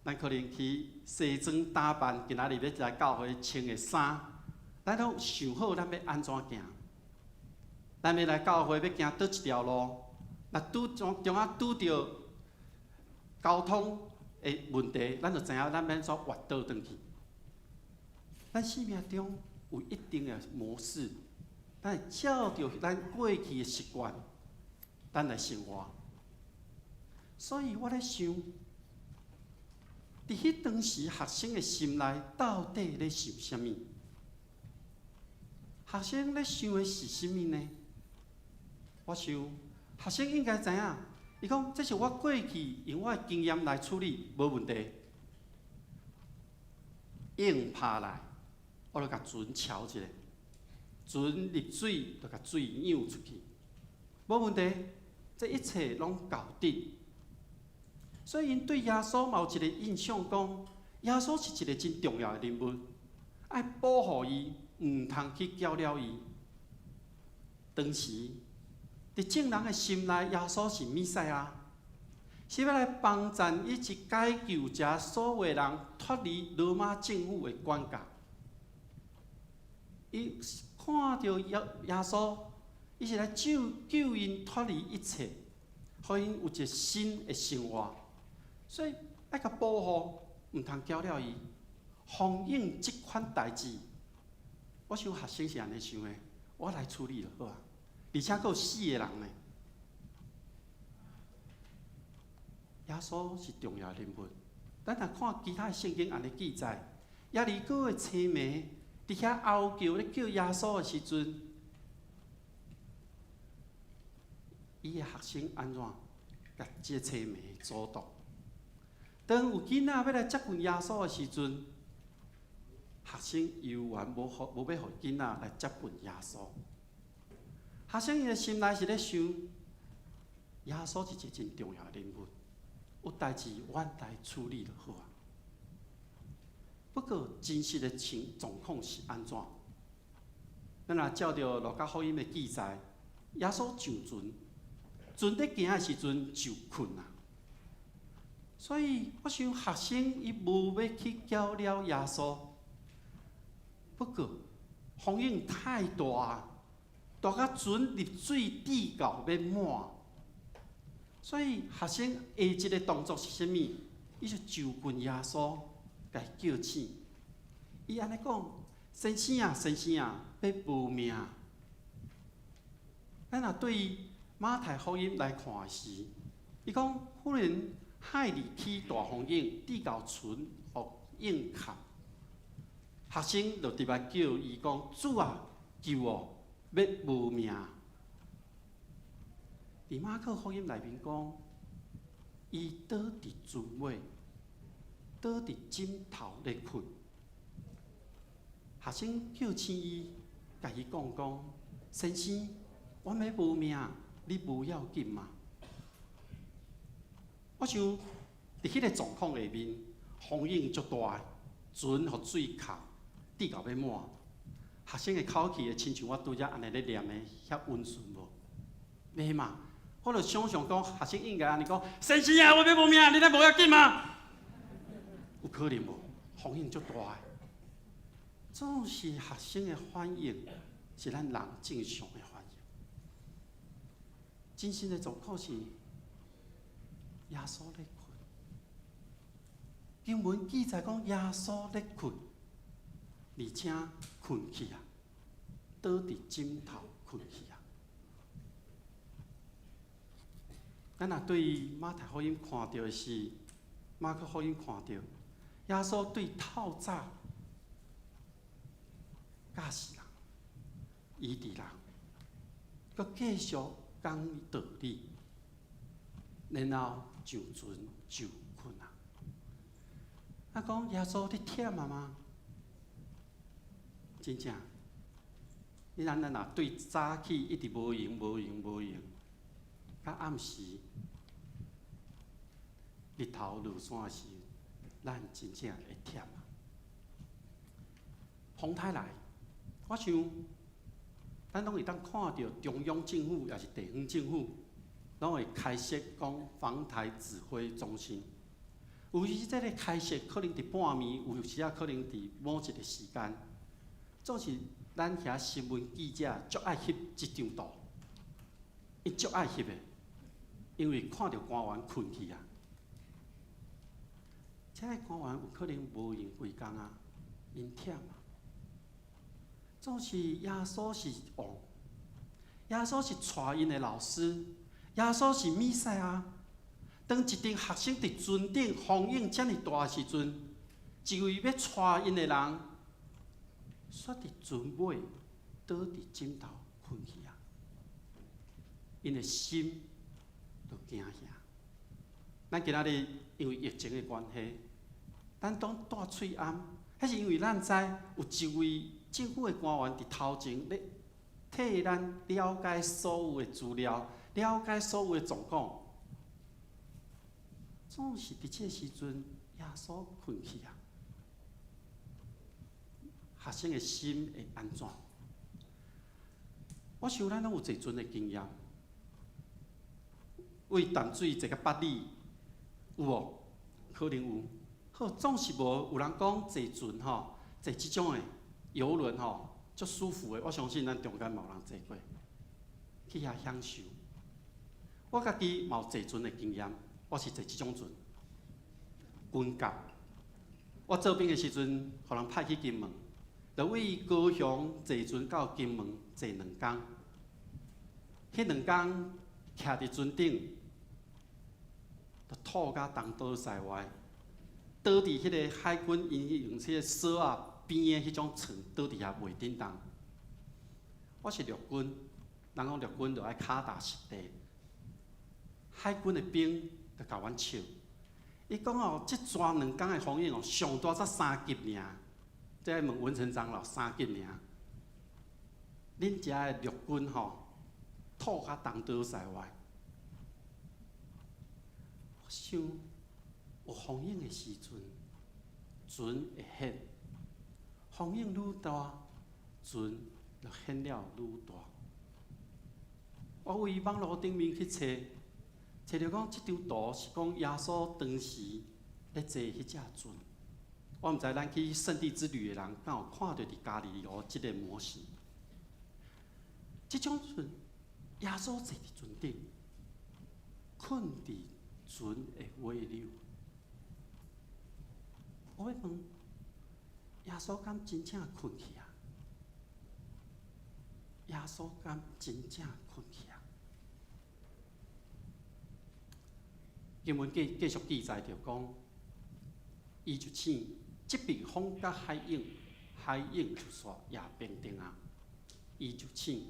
咱可能去西装打扮，今仔日要来教会穿的衫，咱拢想好咱要安怎行。咱要来教会要行倒一条路，若中啊拄着交通的问题，咱就知影咱要安怎滑倒转去。咱生命中有一定的模式，咱会照着咱过去的习惯，咱来生活。所以我咧想，伫迄当时学生的心内到底咧想啥物？学生咧想的是啥物呢？我想，学生应该知影，伊讲这是我过去用我的经验来处理，无问题。硬拍来，我就甲船敲一下，船入水就甲水漾出去，无问题。这一切拢搞定。所以，因对耶稣嘛有一个印象，讲耶稣是一个真重要的人物，爱保护伊，唔通去搅了伊。当时，伫众人的心内，耶稣是弥赛亚，是要来帮助以及解救这所有人脱离罗马政府的管辖。伊看到耶稣，伊是来救因脱离一切，互因有一个新的生活。所以爱甲保护，唔通搅了伊。风涌即款代志，我想学生是安尼想的，我来处理就好啊。而且佫有4个人呢。耶稣是重要人物，咱若看其他圣经安尼记载，耶利哥的青梅伫遐嗷叫咧叫耶稣的时阵，伊的学生安怎甲即个青梅阻挡？当有囡仔要来接近耶稣的时阵，学生犹原无要互囡仔来接近耶稣。学生伊的心内是咧想，耶稣是一个真重要的人物，有代志阮来处理就好啊。不过真实的状况是安怎？咱若照着路加福音的记载，耶稣上船，船咧行的时阵就困啊。所以我想学生伊无要去搅了耶稣，不过风涌太大，大甲船入水底到要满，所以学生下一个动作是啥物？伊就就近耶稣，甲伊叫醒。伊安尼讲：“先生啊，先生啊，要无命！”咱若对马太福音来看时，伊讲忽然海里起大风涌，地到船互涌陷。学生就直来叫伊讲：“主啊，救我！要无命！”伫马可福音内面讲，伊倒伫船尾，倒伫枕头咧困。学生叫醒伊，甲伊讲：“先生，我要无命，你无要紧嘛？”我想，伫迄个状况下面，风涌足大，船互水卡，地到要满，学生的口气会亲像我拄则安尼咧念的遐温顺无？袂嘛？我就想象讲，学生应该安尼讲：先生啊，我要无命，你咱无要紧吗？有可能无？反应足大的。总是学生的反应，是咱人正常的反应。真实的状况是，耶稣咧困。经文记载讲，耶稣咧困，而且困去啊，倒伫枕头困去啊。咱若对马太福音看到的是，马可福音看到，耶稣对透早教示人、医治人，佮继续讲道理，然后上船就困啊。啊，讲耶稣你忝啊吗？真正，你咱若对早起一直无用，到暗时日头落山时，咱真正会忝啊。风台来，我想，咱拢会当看到中央政府也是地方政府，拢会开设讲防台指挥中心。有时这个开设可能伫半暝，有时啊可能伫某一个时间，总是咱遐新闻记者足爱翕即张图，伊足爱翕的，因为看到官员困去啊。这个官员有可能无用规工啊，因忝啊。总是耶稣是王，耶稣是带因的老师，耶稣是弥赛亚。当一群学生伫船顶风影遮尔大时阵，一位要带因的人，煞伫船尾倒伫枕头困去啊。因的心就惊吓。咱今仔日因为疫情的关系，咱当戴喙安，迄是因为咱知有一位政府的官员伫头前咧替咱了解所有的资料，了解所有的状况。总是伫这时阵，耶稣困去啊。学生的心会安怎？我想咱拢有坐船的经验，为淡水坐到八里，有无？可能有。好，总是无。有人讲坐船吼，坐即种的游轮吼，足舒服的。我相信咱中间嘛有人坐过，去遐享受。我家己嘛有坐船的经验，我是坐即种船，军舰。我做兵的时阵，互人派去金门，就为高雄坐船到金门坐2天。迄2天徛伫船顶，就吐甲东倒西歪，倒伫迄个海军因用迄个锁啊边的迄种床，倒伫遐袂振动。我是陆军，人讲陆军就爱脚踏实地。海军的兵就甲阮笑，伊讲哦，即抓2天的风影哦，上大才3级尔。即问文成长老3级尔。恁遮的陆军吼，吐甲东倒西歪。我想有风影的时阵，船会显；风影愈大，船就显了愈大。我为网络顶面去找着讲即张图是讲耶稣当时咧坐迄只船。我毋知咱去圣地之旅的人敢有看到伫加利利即个模式。即种船，耶稣坐伫船顶，困伫船的尾流。我要问，耶稣敢真正困去啊？耶稣敢真正困去啊？经文继续记载着讲，伊就醒，即边风甲海涌，海涌就煞也平定啊。伊就醒。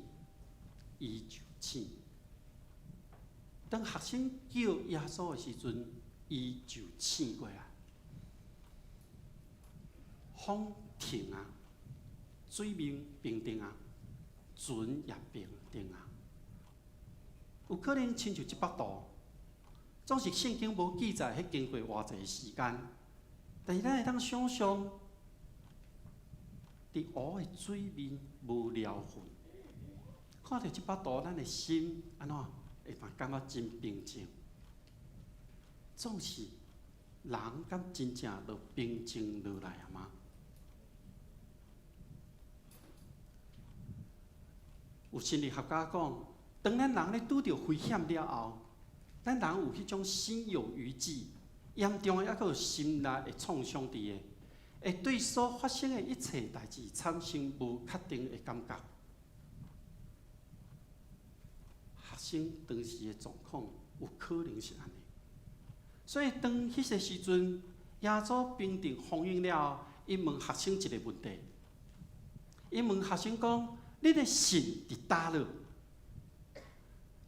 当学生叫耶稣的时阵，伊就醒过来。风停啊，水面平定啊，船也平定啊。有可能亲像即幅图，总是圣经无记载迄经过偌济时间，但是咱会当想象，伫伫湖的水面无聊份。看到即幅图，咱的心安怎会感觉真平静？总是人敢真正就平静落来啊吗？有心理学家讲，当咱人咧拄着危险了后，咱人有迄种心有余悸，严重的还佫有心内的创伤伫的，会对所发生的一切代志产生无确定的感觉。学生当时的状况有可能是安尼，所以当迄个时阵，耶稣平定风云了后，伊问学生一个问题，伊问学生讲：你的信伫倒落？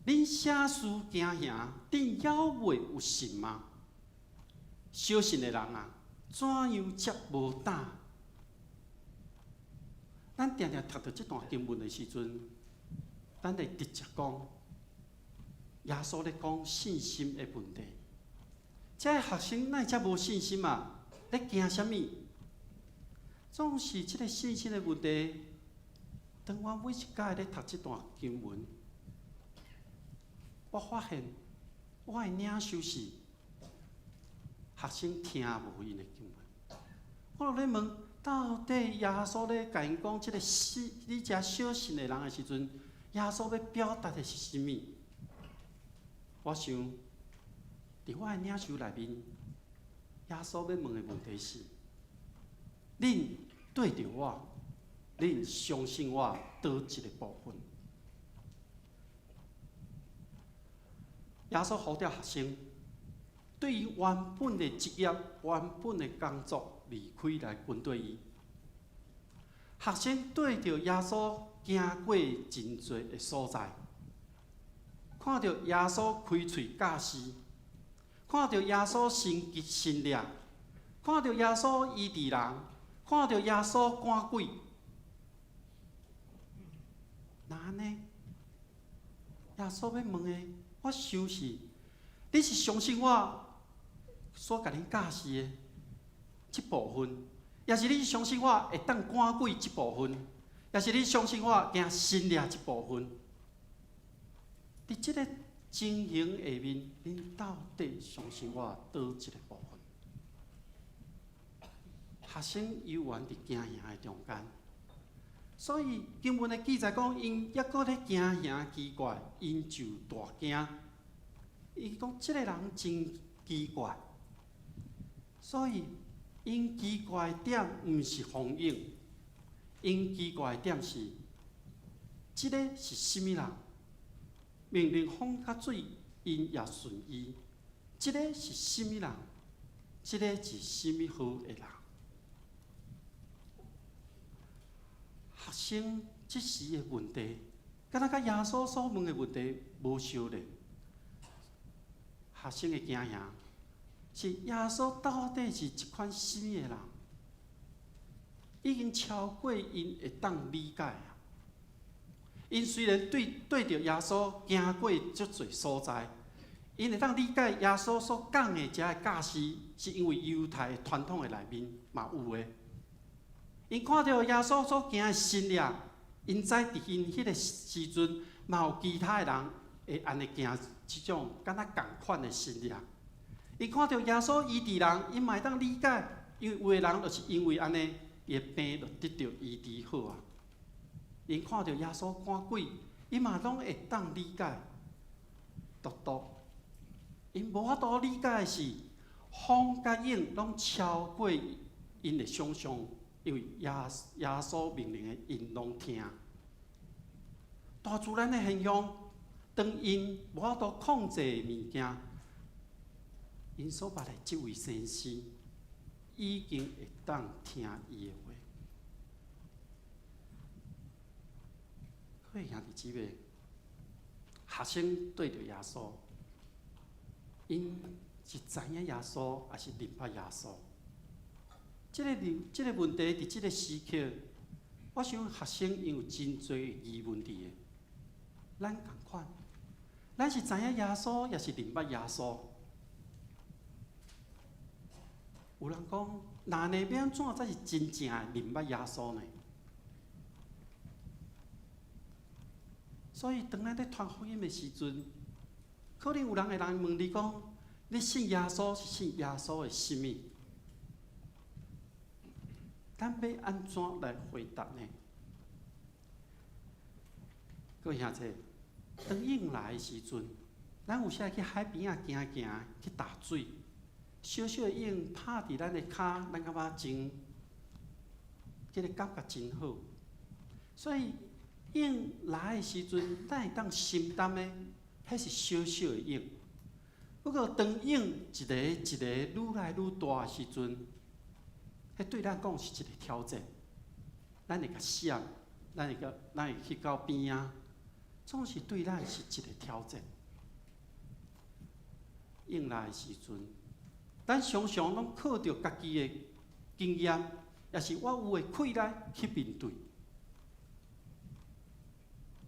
恁写书行行，恁还袂有信吗？小信的人啊，怎样才无胆？咱常常读到这段经文的时阵，咱会直接讲，耶稣咧讲信心的问题。这个学生哪会遮无信心啊？咧惊啥物？总是这个信心的问题。当我每一摆咧读这段经文，我发现我的领受是学生听无因的经文。我就咧问，到底耶稣咧甲因讲这个你遮小信的人的时阵，耶稣要表达的是啥物？我想，伫我的领受内面，耶稣要问的问题是：恁对着我，恁相信我倒一个部分？耶稣呼召学生，对于原本的职业、原本的工作离开来跟对伊。学生对着耶稣行过真侪的所在，看到耶稣开喙教示，看到耶稣神奇神力，看到耶稣医治人，看到耶稣赶鬼。那安尼，耶稣要问的，我想是：你是相信我所甲恁教示的这部分，也是你相信我会当赶鬼这部分，也是你相信我行神力这部分？伫这个情形下面，恁到底相信我倒一个部分？学生犹原伫行行的中间。所以经文的记载讲，因抑搁咧惊吓奇怪，因就大惊。伊讲这个人真奇怪，所以因奇怪点毋是风影，因奇怪点是，这个是甚物人？命令风甲水，因也顺伊。这个是甚物人？这个是甚物好的人？学生即时的问题，敢若甲耶稣所问的问题无相连。学生的惊吓是耶稣到底是一款什么的人？已经超过因会当理解啊！因虽然对着耶稣行过足侪所在，因会当理解耶稣所讲的遮个教示，是因为犹太的传统的内面嘛有的。因看到耶稣所行的神力，因知伫因迄个时阵，嘛有其他的人会安尼行即种敢若共款的神力。因看到耶稣医治人，因嘛会当理解，因为有的人就是因为安尼，伊的病就得到医治好啊。因看到耶稣赶鬼，因嘛拢会当理解。独独，因无法度理解的是，风甲影拢超过因的想象。因为耶稣命令的，因拢听。大自然的现象，当因无法度控制的物件，因所捌的这位先生，已经会当听伊的话。各位兄弟姊妹，学生对着耶稣，因是知影耶稣，还是明白耶稣？这个问题伫这个时刻，我想学生因有真侪疑问伫的。咱同款，咱是知影耶稣，也是明白耶稣。有人讲，那要安怎才是真正的明白耶稣呢？所以当咱咧传福音的时阵，可能有人会问你讲：你信耶稣是信耶稣的什么？咱要安怎来回答呢？各位兄弟，当应来的时阵，咱有时去海边啊行行，去打水，小小的影拍伫咱的骹，咱感觉真，这个感觉真好。所以影来的时阵，咱会当心担的，迄是小小的影。不过当影一个一个愈来愈大的时阵，迄对咱讲是一个挑战。咱会甲闪，咱会去到边啊，总是对咱是一个挑战。应来的时阵，咱常常拢靠着家己的经验，也是我有的气力去面对。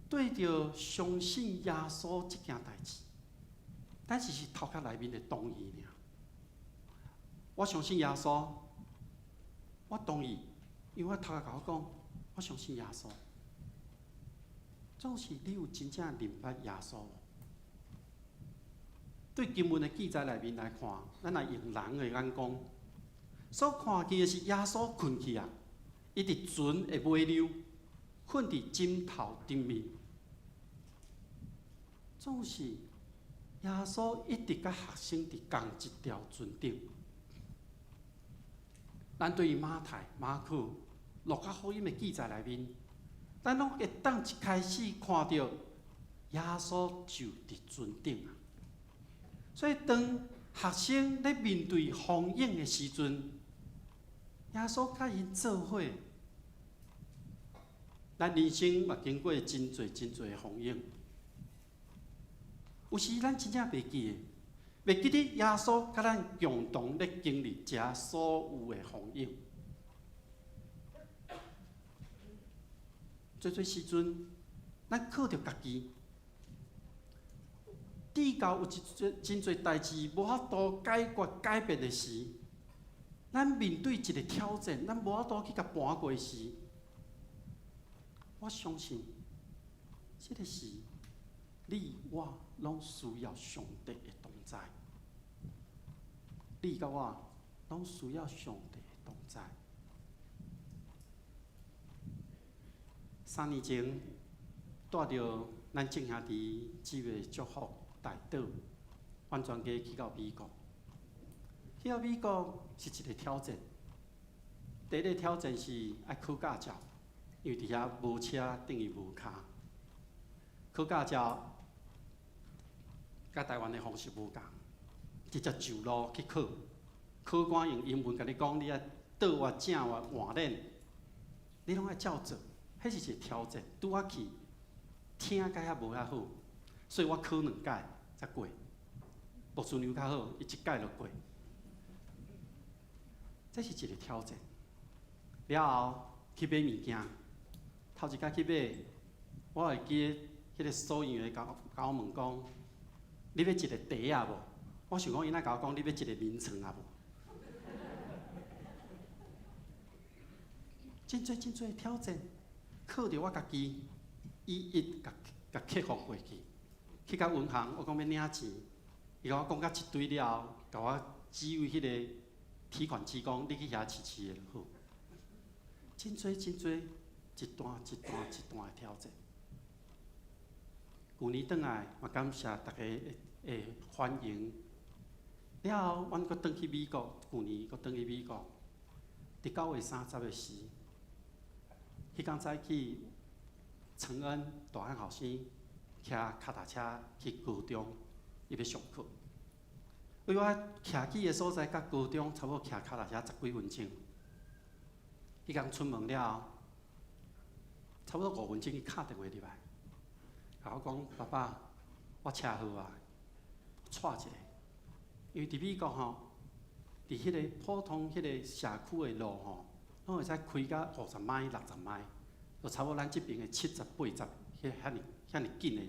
对着相信耶稣这件代志，咱是头壳内面的同意尔。我相信耶稣，我同意，因为我头壳甲我讲，我相信耶稣。总是你有真正明白耶稣无？对经文的记载内面来看，咱来用人的眼光，所看见的是耶稣困去啊，伊伫船的尾溜，困伫枕头顶面。总是耶稣一直甲学生伫同一条船顶。咱对于马太、马可、路加福音的记载内面，咱拢会当一开始看到耶稣就伫船顶啊。所以当学生咧面对风影的时阵，耶稣甲因做伙，咱人生嘛经过真侪真侪的风影。有时咱真正袂记的，袂记得耶稣甲咱共同咧经历遮所有的风影。做时阵，咱靠着家己。地球有真侪代志无法度解决改变的时，咱面对一个挑战，咱无法度去甲搬过时，我相信，这个时，你我拢需要上帝的同在。你甲我拢需要上帝的同在。3年前，带着咱正兄弟几位祝福。大岛完全家去到美国，去到美国是一个挑战。第一个挑战是爱考驾照，因为伫遐无车等于无卡。考驾照，甲台湾的方式无共，直接就路去考。考官用英文甲你讲，你爱倒滑正滑换链，你拢爱照做，迄是一个挑战。拄啊去，听甲遐无遐好。所以我考2届才过，牧师娘较好，伊1届就过。这是一个挑战。了后去买物件，头一届去买，我会记迄个收银员甲我问讲：你要一个茶啊无？我想讲，伊若甲我讲，你要一个眠床啊无？真侪挑战，靠着我家己一一甲克服过去。去到银行，我讲要领钱，伊甲我讲甲一堆了后，甲我指挥迄个提款机讲，你去遐试的就好。真侪，一段的挑战。旧年转来，嘛感谢大家的欢迎。了后，阮阁转去美国，旧年阁转去美国，伫9月30的时，迄天早起，承恩大汉后生。骑脚踏车去高中，伊要上课。因为我徛起的所在甲高中差不多骑脚踏车10几分钟。迄天出门了后，差不多5分钟，伊敲电话入来，甲我讲：爸爸，我车好啊，带一下。因为伫美国吼，伫迄个普通迄个社区的路吼，拢会使开到50迈、60迈，就差不多咱这边的70、80，遐尼紧的。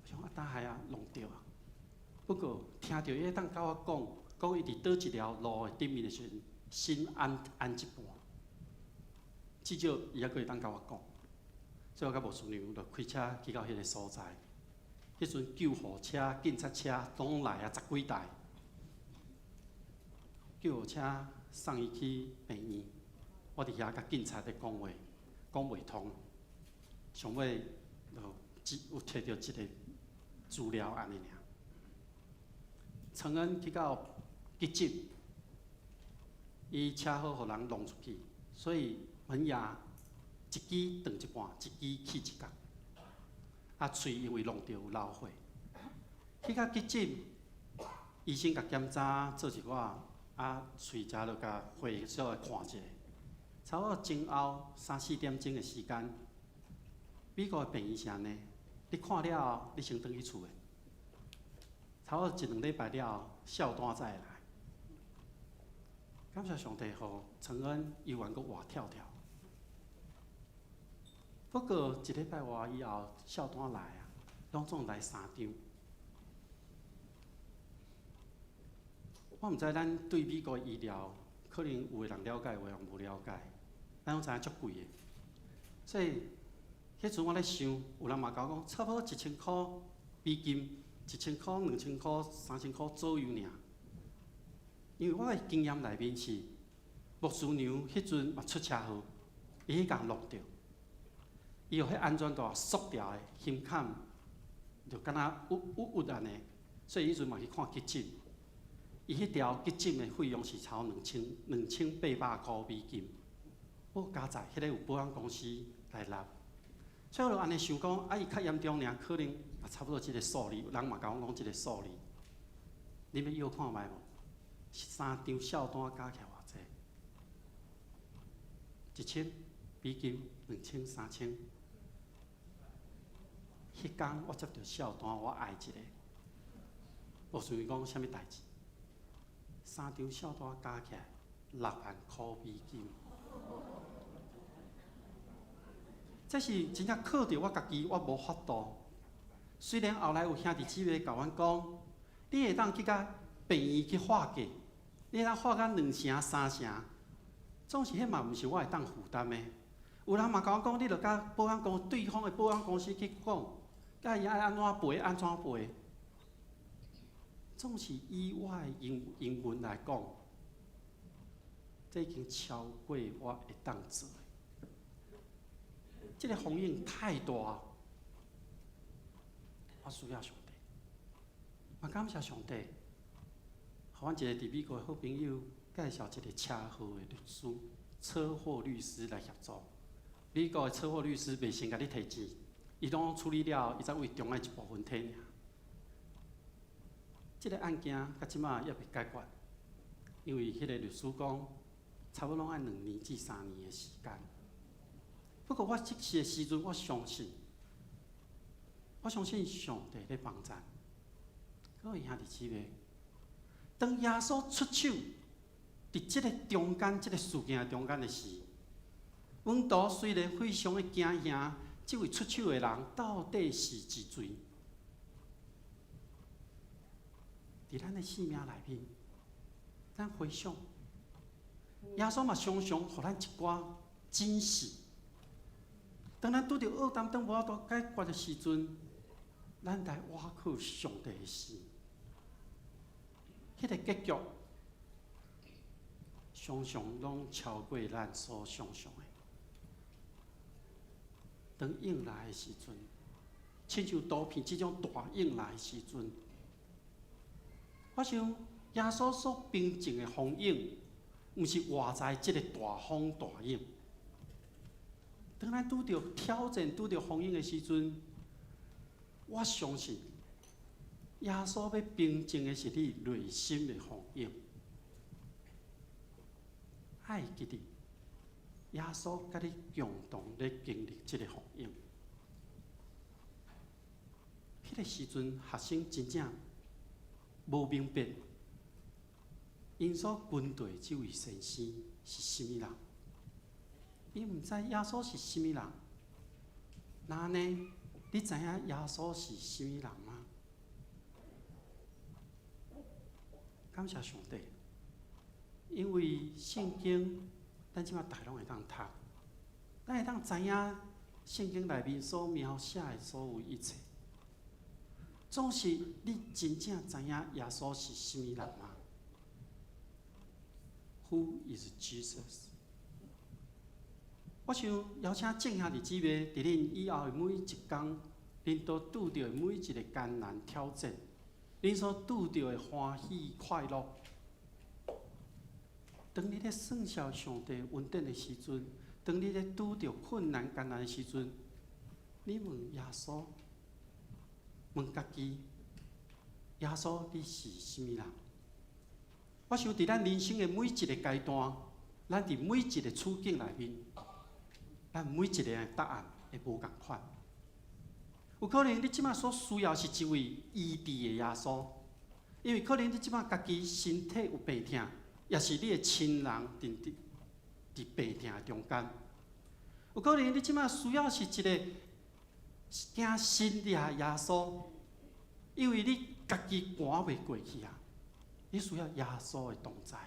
我想等下啊弄着啊。不过听到伊当甲我讲伊伫倒一条路的顶面的时阵，心安一半。至少伊还可以当甲我讲，最后甲牧师娘就开车去到迄个所在。迄阵救护车、警察车拢来啊，10几台。救护车送伊去病院，我伫遐甲警察咧讲话，讲袂通。上尾就有摕到一个资料安尼尔。承恩去到急诊，伊车祸互人弄出去，所以门牙一支断一半，一支去一角。啊，喙因为弄着有流血，去到急诊，医生甲检查做一寡，啊，喙遮就甲血小来看一下，差不多前后3、4点钟的时间，美国的病医是安尼，你看了后，你先转去厝的，差不多1、2礼拜了后，孝单才会来。感谢上帝，互承恩犹原阁活跳跳。不过1礼拜外以后，孝单来啊，拢总来3张。我毋知咱对美国医疗，可能有的人了解，有的人无了解。咱拢知影足贵的，所以迄阵我咧想，有人嘛甲我讲，差不多1000箍美金，1000箍、2000箍、3000箍左右尔。因为我的经验内面是，牧师娘迄阵嘛出车祸，伊迄共落着。伊有迄安全带缩掉的胸坎，就敢若郁安尼，所以迄阵嘛去看急诊。伊迄条急诊的费用是超2800箍美金，我加在迄个有保险公司来纳，所以我就安尼想讲，啊伊较严重尔，可能也差不多即个数字，人嘛甲我讲即个数字，你要要看觅无？3张孝单加起来偌济？1000美金，2000、3000。迄天我接到孝单，我哀一个，牧师讲啥物代志？3张孝单加起来6万箍美金，这是真正靠着我家己，我无法度。虽然后来有兄弟姊妹甲阮讲，你会当去甲病院去化价，你会当化到2成、3成，总是迄嘛毋是我会当负担的。有人嘛甲我讲，你着甲对方的保险公司去讲。甲伊爱安怎赔安怎赔，总是以我的英文来讲，这已经超过我会当做的。这个风险太大，我需要上帝，嘛感谢上帝，互阮一个伫美国的好朋友介绍一个车祸的律师，车祸律师来协助。美国的车祸律师袂先甲你提钱。伊拢处理了，伊才为中间一部分摕尔。即个案件到即马也未解决，因为迄个律师讲，差不多爱2年至3年的时间。不过我即时的时阵，我相信上帝咧帮咱。各位兄弟姊妹，当耶稣出手，伫即个中间，即个事件中间的时，阮都虽然非常的惊吓。这位出手的人到底是几罪？伫咱的生命内面，咱回想，耶稣嘛常常互咱一寡惊喜。当咱拄着恶担当无法度解决的时阵，咱来倚靠上帝的事，迄个结局常常拢超过咱所想象的。当应来的时阵，亲像毒片这种大应来的时阵，我想耶稣所平静的风影，毋是活在这个大风大影。当咱拄着挑战、拄着风影的时阵，我相信耶稣要平静的是你内心的风影。爱记得。耶稣甲你共同咧经历即个风影，迄个时阵学生真正无明白，因所军队这位先生是甚物人，因毋知耶稣是甚物人。那呢？你知影耶稣是甚物人吗？感谢上帝，因为圣经。咱即马大拢会当读，咱会当知影圣经内面所描写的所有一切，总是你真正知影耶稣是什么人吗 ？Who is Jesus？ 我想邀请正兄弟姊妹，伫恁以后的每一天，恁都拄着每一个艰难挑战，恁所拄着的欢喜快乐。当你咧算小上帝恩典的时阵，当你咧拄着困难艰难的时阵，你问耶稣，问家己，耶稣你是什么人？我想伫咱人生的每一个阶段，咱伫每一个处境内面，咱每一个人的答案会无共款。有可能你即马所需要是一位医治的耶稣，因为可能你即马家己身体有病痛。也是你的亲人伫病痛中间，有可能你即马需要是一个惊心的耶稣，因为你家己赶袂过去啊，你需要耶稣的同在。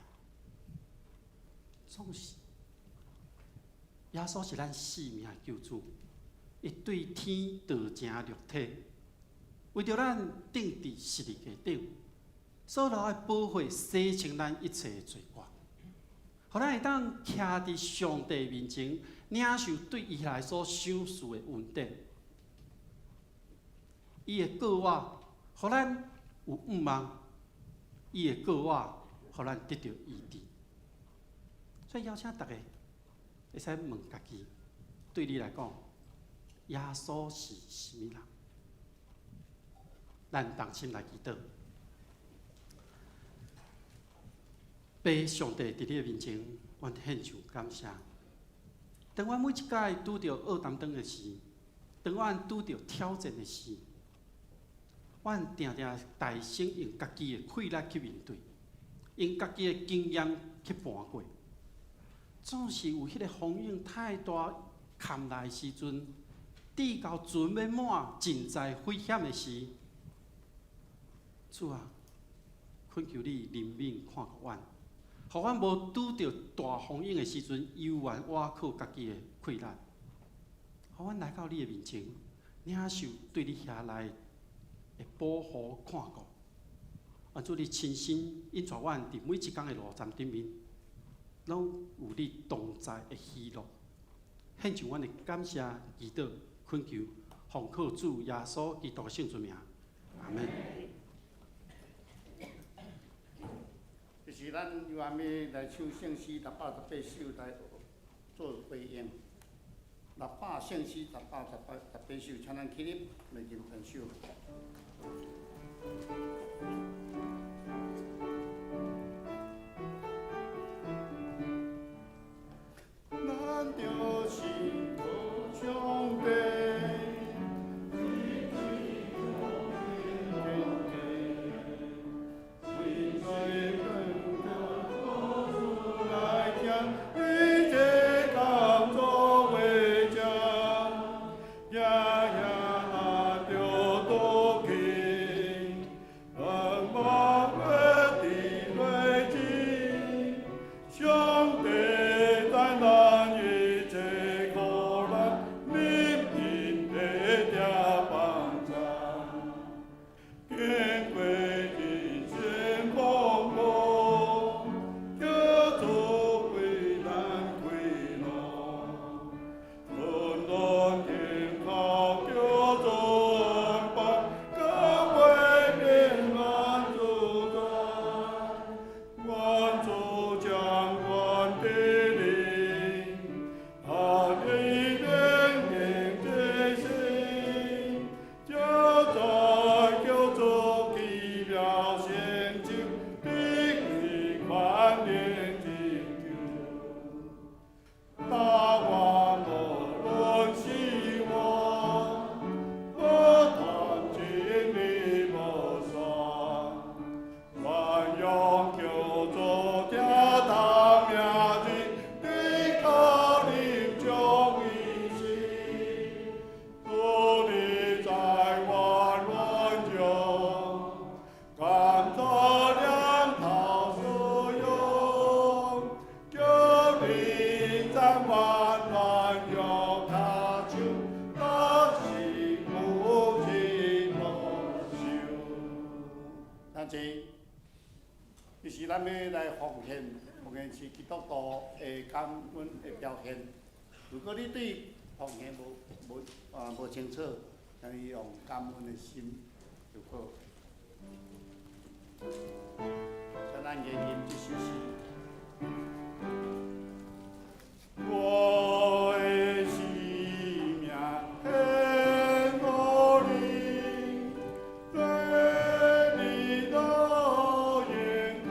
总是，耶稣是咱生命的救主，伊对天道成肉体，为着咱定伫十字架顶。所留的保护，洗清咱一切的罪过，互咱会当徛伫上帝面前，领受对伊来所赏赐的恩典。伊会告我，互咱有盼望；伊会告我，互咱得到医治。所以邀请大家会使问家己，对你来讲，耶稣是什么人？咱同心来祈祷。被上帝伫你的面前，阮献上感谢。当阮每一摆拄着恶担当的时，当阮拄着挑战的时，阮定定大声用家己的气力去面对，用家己的经验去搬过。总是有迄个风影太大砍来的时阵，滴到船要满，尽在危险的时，主啊，恳求你怜悯看顾阮。互阮无拄着大风影的时阵，犹原倚靠家己的气力。互阮来到你的面前，领受对你遐来的保护看顾。愿主你亲身引带阮伫每一天的路站顶面，拢有你同在的喜乐。献上阮的感谢、祈祷、恳求，奉靠主耶稣基督的圣尊名，阿门。就是咱又暗暝来唱圣诗618首来做回应，600圣诗618首，请咱起立来敬传首。咱就是上帝。就是咱要来奉献，奉献是基督徒的感恩的表现。如果你对奉献无清楚，可以用感恩的心就好。像咱言音这首诗。我的生命很努力，对你的眼光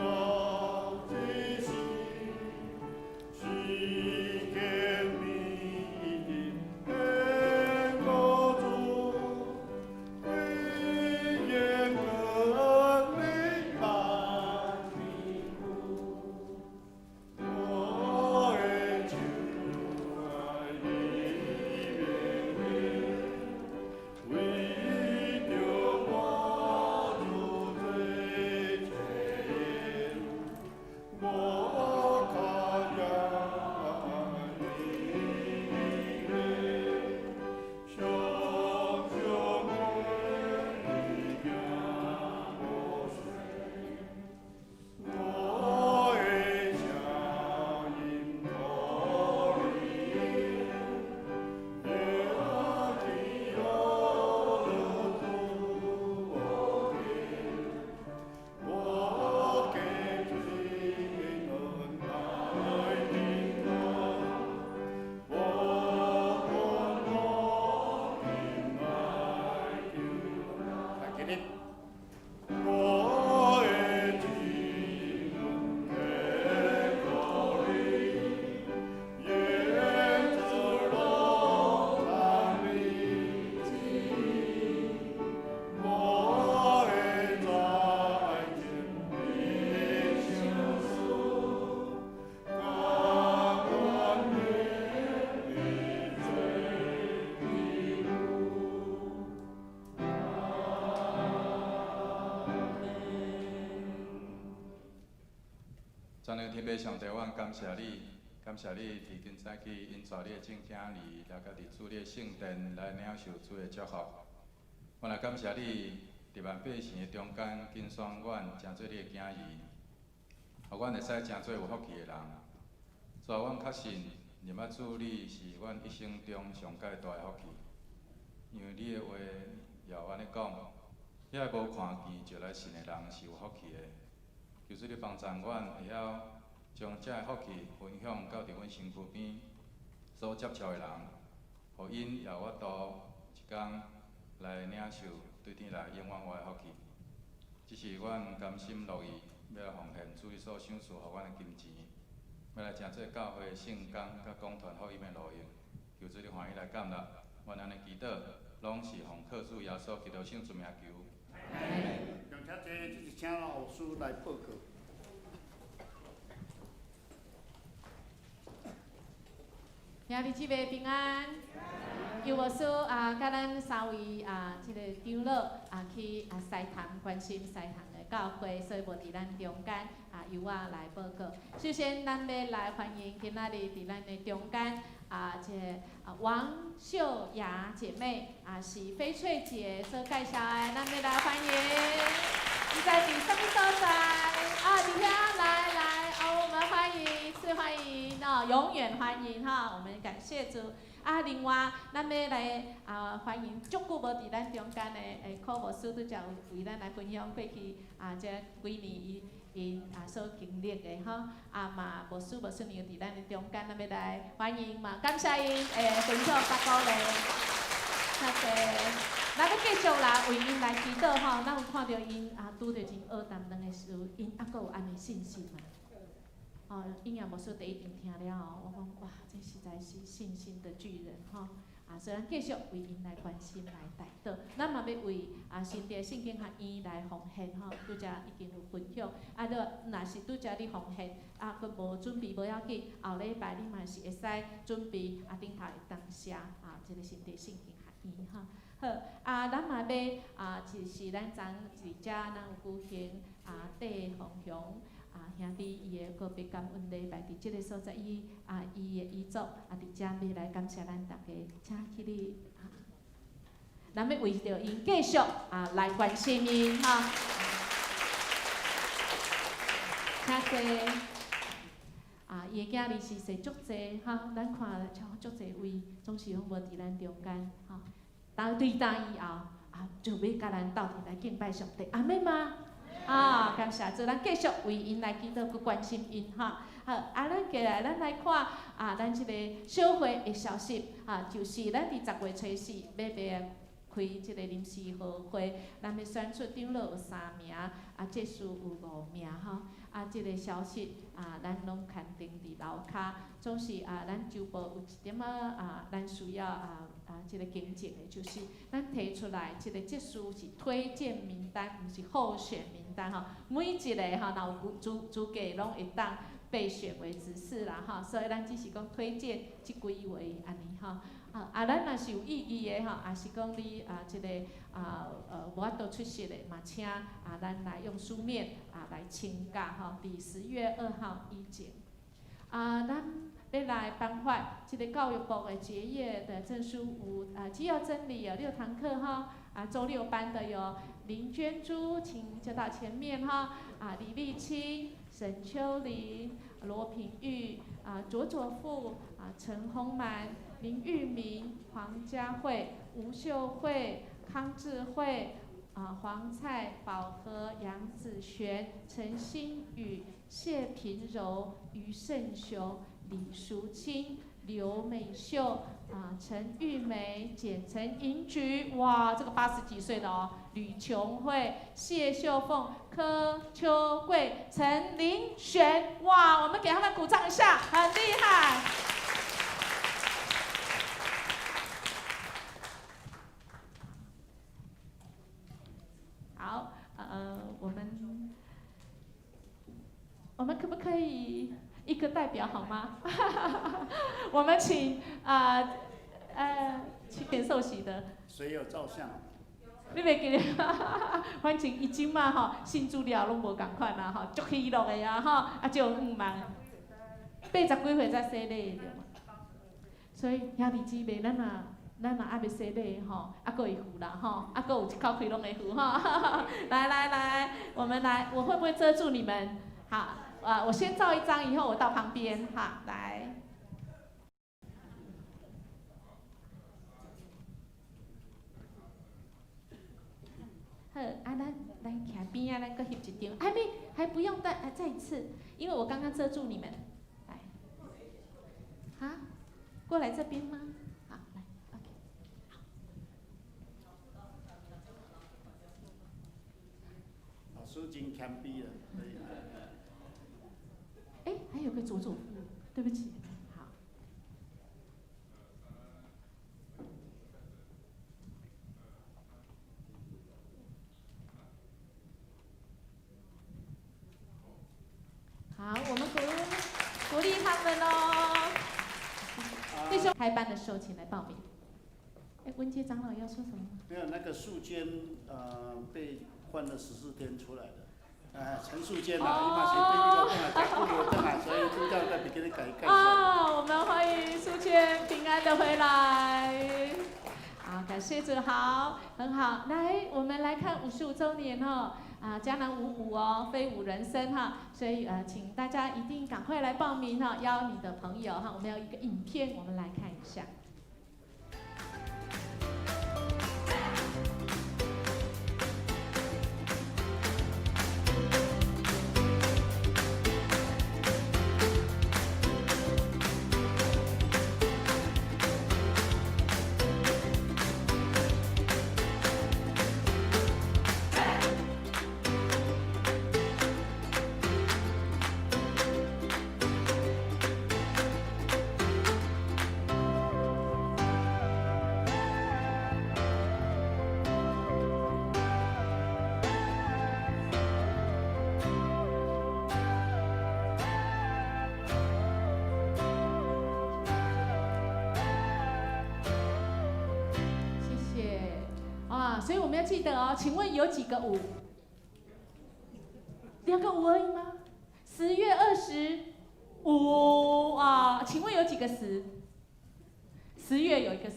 仔细，是给你很高处，为眼个美满的路。我的主啊，你为着我做最前，我看见你胸中的阳水，我的声音可以，也只有我给，我给最恩爱的我，我平安的。来，给你。我的心很高丽，沿着路上的路，我的在天的相思，感恩你的最路。全能天父上帝，阮感谢你，感谢你伫今早起因带你的众囝儿，了家伫主你的圣殿来领受主的祝福。阮也感谢你伫万百姓的中间拣选阮，成做你的囝儿，互阮会使成做有福气的人。所以阮确信，入仔主你是阮一生中上界大的福气，因为你的话也有安尼讲，遐个无看见就来信的人是有福气的。求主你帮助阮，会晓将这个福气分享到伫阮身躯边所接触的人，互因也有法度一天来领受对天来永远活的福气。这是阮甘心乐意要来奉献主你所赏赐互阮的金钱，要来成做教会圣工甲讲传福音的路用。求主你欢喜来感纳，阮安尼祈祷，拢是奉靠主耶稣基督圣主名求。用遮济，就是请老师来报告。兄弟姊妹平安。由牧师甲咱三位即个长老去西塘关心西塘的教会，所以无伫咱中间由我来报告。首先，咱要来欢迎今仔日伫咱的中间即个王秀雅姐妹是翡翠姐所介绍的，咱要来欢迎。你在伫什么所在？伫遐来，我们欢迎，是欢迎永远欢迎哈！我们感谢主。另外，咱要来欢迎足久无伫咱中间的柯牧师，拄则有为咱来分享过去这几年因所经历的吼，嘛牧师无顺利伫咱的中间，咱要来欢迎嘛，感谢因分享甲鼓励。那咱要继续啦，为因来祈祷吼，咱有看到因拄着真恶淡淡的事，因还佫有安尼信心嘛。因也牧师第一场听了后，我讲哇，这实在是信心的巨人吼。所以咱继续为因来关心来代祷，咱嘛要为新地圣经学院来奉献吼，拄则已经有分享。若是拄则你奉献佫无准备无要紧，后礼拜你嘛是会使准备顶头会当写即个新地圣经学院吼。好，咱嘛要就是咱昨伫遮咱有举行地方乡。兄弟伊的告别感恩礼拜，伫即个所在，伊的遗嘱伫遮要来感谢咱大家，请起立咱要为着因继续来关心因哈。坐。伊个囝儿是说足济哈，咱看足济位，总是拢无伫咱中间哈。对当以后就要甲咱斗阵来敬拜上帝，阿妹吗？感谢主，咱继续为因来祈祷，佮关心因哈。好，咱过来，咱来看咱即个小会的消息就是咱伫10月初4要开即个临时会会，咱要选出长老有3名，这次有5名哈。即个消息咱拢刊登伫楼骹，总是咱周报有一点咱需要即个更正的，就是咱提出来即个这次是推荐名单，毋是候选名单吼。每一个若有资格拢会当被选为执事啦吼，所以咱只是讲推荐即几位安尼吼。咱若是有意义的吼，也是讲你即个无法度出席的，嘛请咱来用书面来请假吼，伫10月2号以前。咱要来颁发即个教育部的结业的证书有基要真理有6堂课哈，周6班的有林娟珠，请就到前面哈，李丽清、沈秋玲、罗品玉、左佐富、陈宏满、林玉明、黄佳慧、吴秀慧、康智慧、黄蔡、宝和、杨子璇、陈新宇、谢平柔、于胜雄、李淑清、刘美秀、陈玉梅、简陈银菊，哇，这个80几岁的哦，吕琼慧、谢秀凤、柯秋桂、陈林璇，哇，我们给他们鼓掌一下，很厉害。好，我们可不可以一个代表好吗？我们请请点受洗的。谁有照相？你袂记得？反正已经嘛吼，信主了拢无共款啦吼，足喜乐的啊吼，就5万，80几岁才洗礼对嘛。所以兄弟姊妹，咱若还袂洗礼吼，还佫会付啦吼，还佫有一口气拢会付吼。来，我们来，我会不会遮住你们？好，我先照一张，以后我到旁边哈，来。好，咱徛边咱佫翕一张，还不用再一次，因为我刚刚遮住你们。来，过来这边吗？好，来 ，OK， 好。老师已经谦卑了，所以。还有个左富，对不起，好。好，我们鼓励他们哦。弟兄开班的时候，请来报名。文杰长老要说什么？没有，那个树坚被关了14天出来的。陈树坚伊嘛是对那个讲不留所以主教在给你改一下。我们欢迎树坚平安的回来。好，感谢主，好，很好。来，我们来看55周年哦，迦南55哦，飞舞人生哈，所以请大家一定赶快来报名哈，邀你的朋友哈，我们有一个影片，我们来看一下。所以我们要记得哦，请问有几个5？2个5而已吗？10月25请问有几个10？10月有一个10，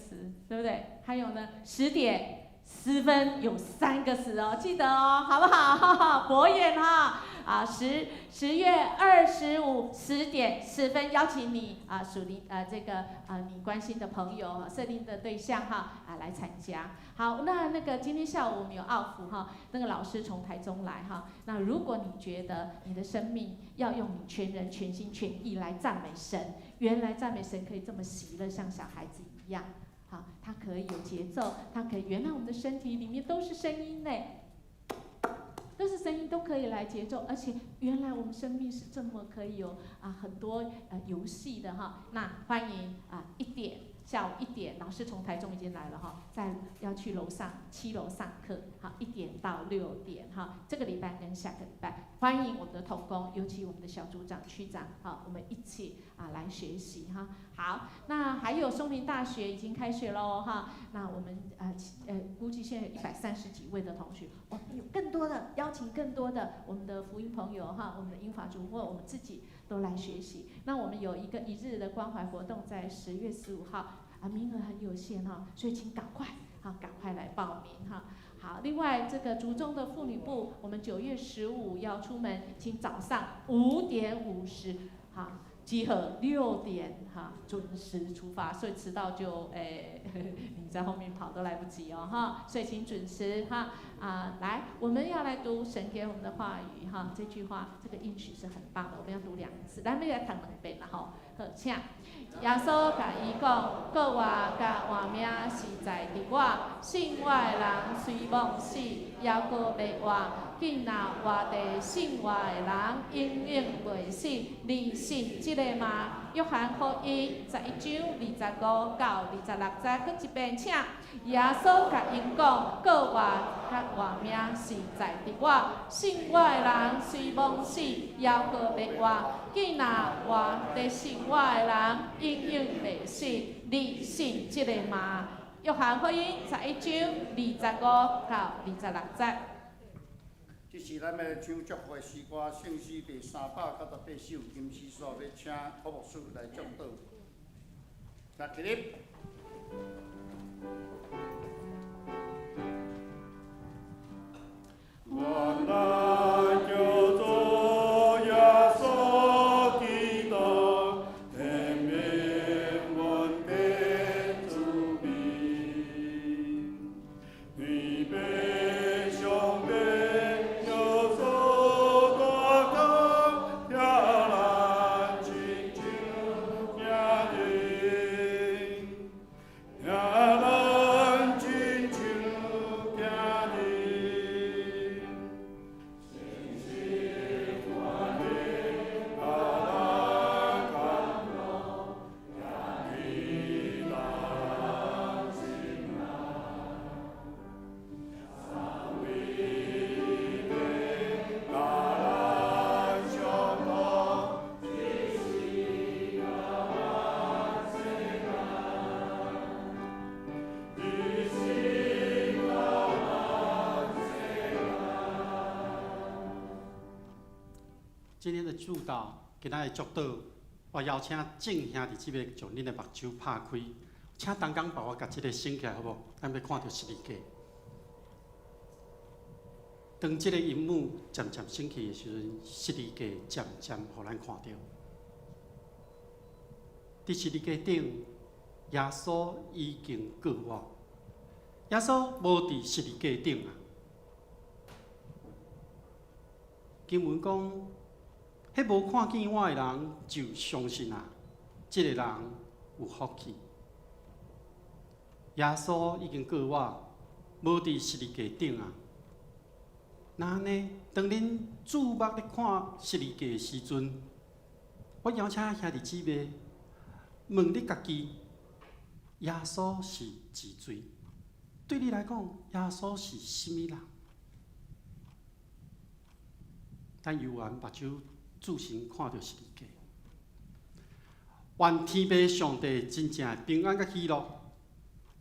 对不对？还有呢，10点10分有3个10哦，记得哦，好不好？博眼哈，啊10月25 10点10分，邀请你啊属灵这个你关心的朋友设定的对象来参加。好，那个今天下午我们有奥福那个老师从台中来那如果你觉得你的生命要用你全人全心全意来赞美神，原来赞美神可以这么喜乐，像小孩子一样。好，它可以有节奏，它可以原来我们的身体里面都是声音呢，都是声音都可以来节奏，而且原来我们生命是这么可以有很多游戏的那欢迎下午1点，老师从台中已经来了在要去楼上7楼上课1点到6点这个礼拜跟下个礼拜，欢迎我们的同工，尤其我们的小组长、区长我们一起来学习好，那还有松屏大学已经开学喽那我们估计现在有130几位的同学，我们有更多的邀请更多的我们的福音朋友我们的英法主或我们自己都来学习。那我们有一个1日的关怀活动，在10月15号名额很有限所以请赶快来报名好，另外这个竹中的妇女部，我们9月15要出门，请早上5点50集合6点准时出发，所以迟到就你在后面跑都来不及所以请准时来，我们要来读神给我们的话语这句话这个应许是很棒的，我们要读2次，咱们来读2遍啦好，请耶稣甲伊讲，各我甲换命是在伫我，信我的人虽亡死，犹阁袂活。紧若活地信我的人，永远袂死。你信即个吗？约翰福音11章25到26节，搁一遍，请。耶稣甲因讲，各我甲活命是在伫我，信我的人虽亡死，犹阁袂活。紧若活地信我的人，永远袂死。你信即个吗？约翰福音11章25到26节。这是咱要唱祝福的诗歌，圣诗第398首，今时所要请何牧师来祝祷。来起立。我来叫做耶稣基督，天命稳定主名，你被兄弟。今天的祝祷，今仔的祝祷，我邀请正兄弟姊妹将恁的目睭拍开，请东港帮我甲这个升起来，好无？咱要看到十字架。当这个荧幕渐渐升起的时阵，十字架渐渐互咱看到。伫十字架顶，耶稣已经告我，耶稣无伫十字架顶啊。经文讲。迄无看见我的人就相信啊，这个人有福气。耶稣已经告我，无伫十字架顶啊。那呢？当恁注目咧看十字架的时阵，我邀请兄弟姊妹问你家己：耶稣是几罪？对你来讲，耶稣是甚物人？咱游完目睭。自身看到十字架，愿天父上帝真正平安甲喜乐，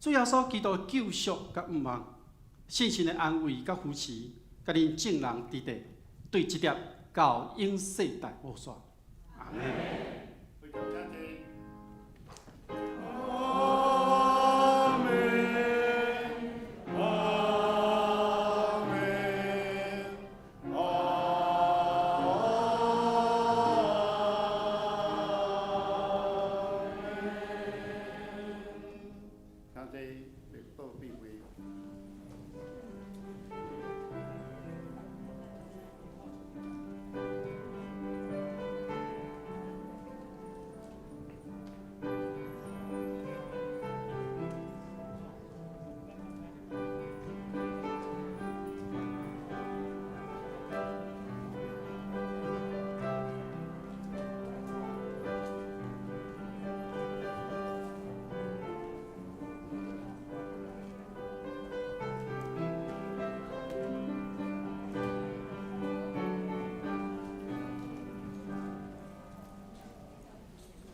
主耶稣基督救赎甲毋忘，信心的安慰甲扶持，甲恁众人伫地，对这点到永世代无煞。阿门。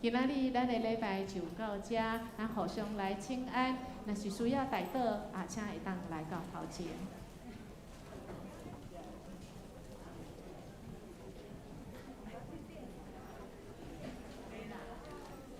今仔日咱的礼拜就到这，咱互相来请安。若是需要代祷，请会当来到头前。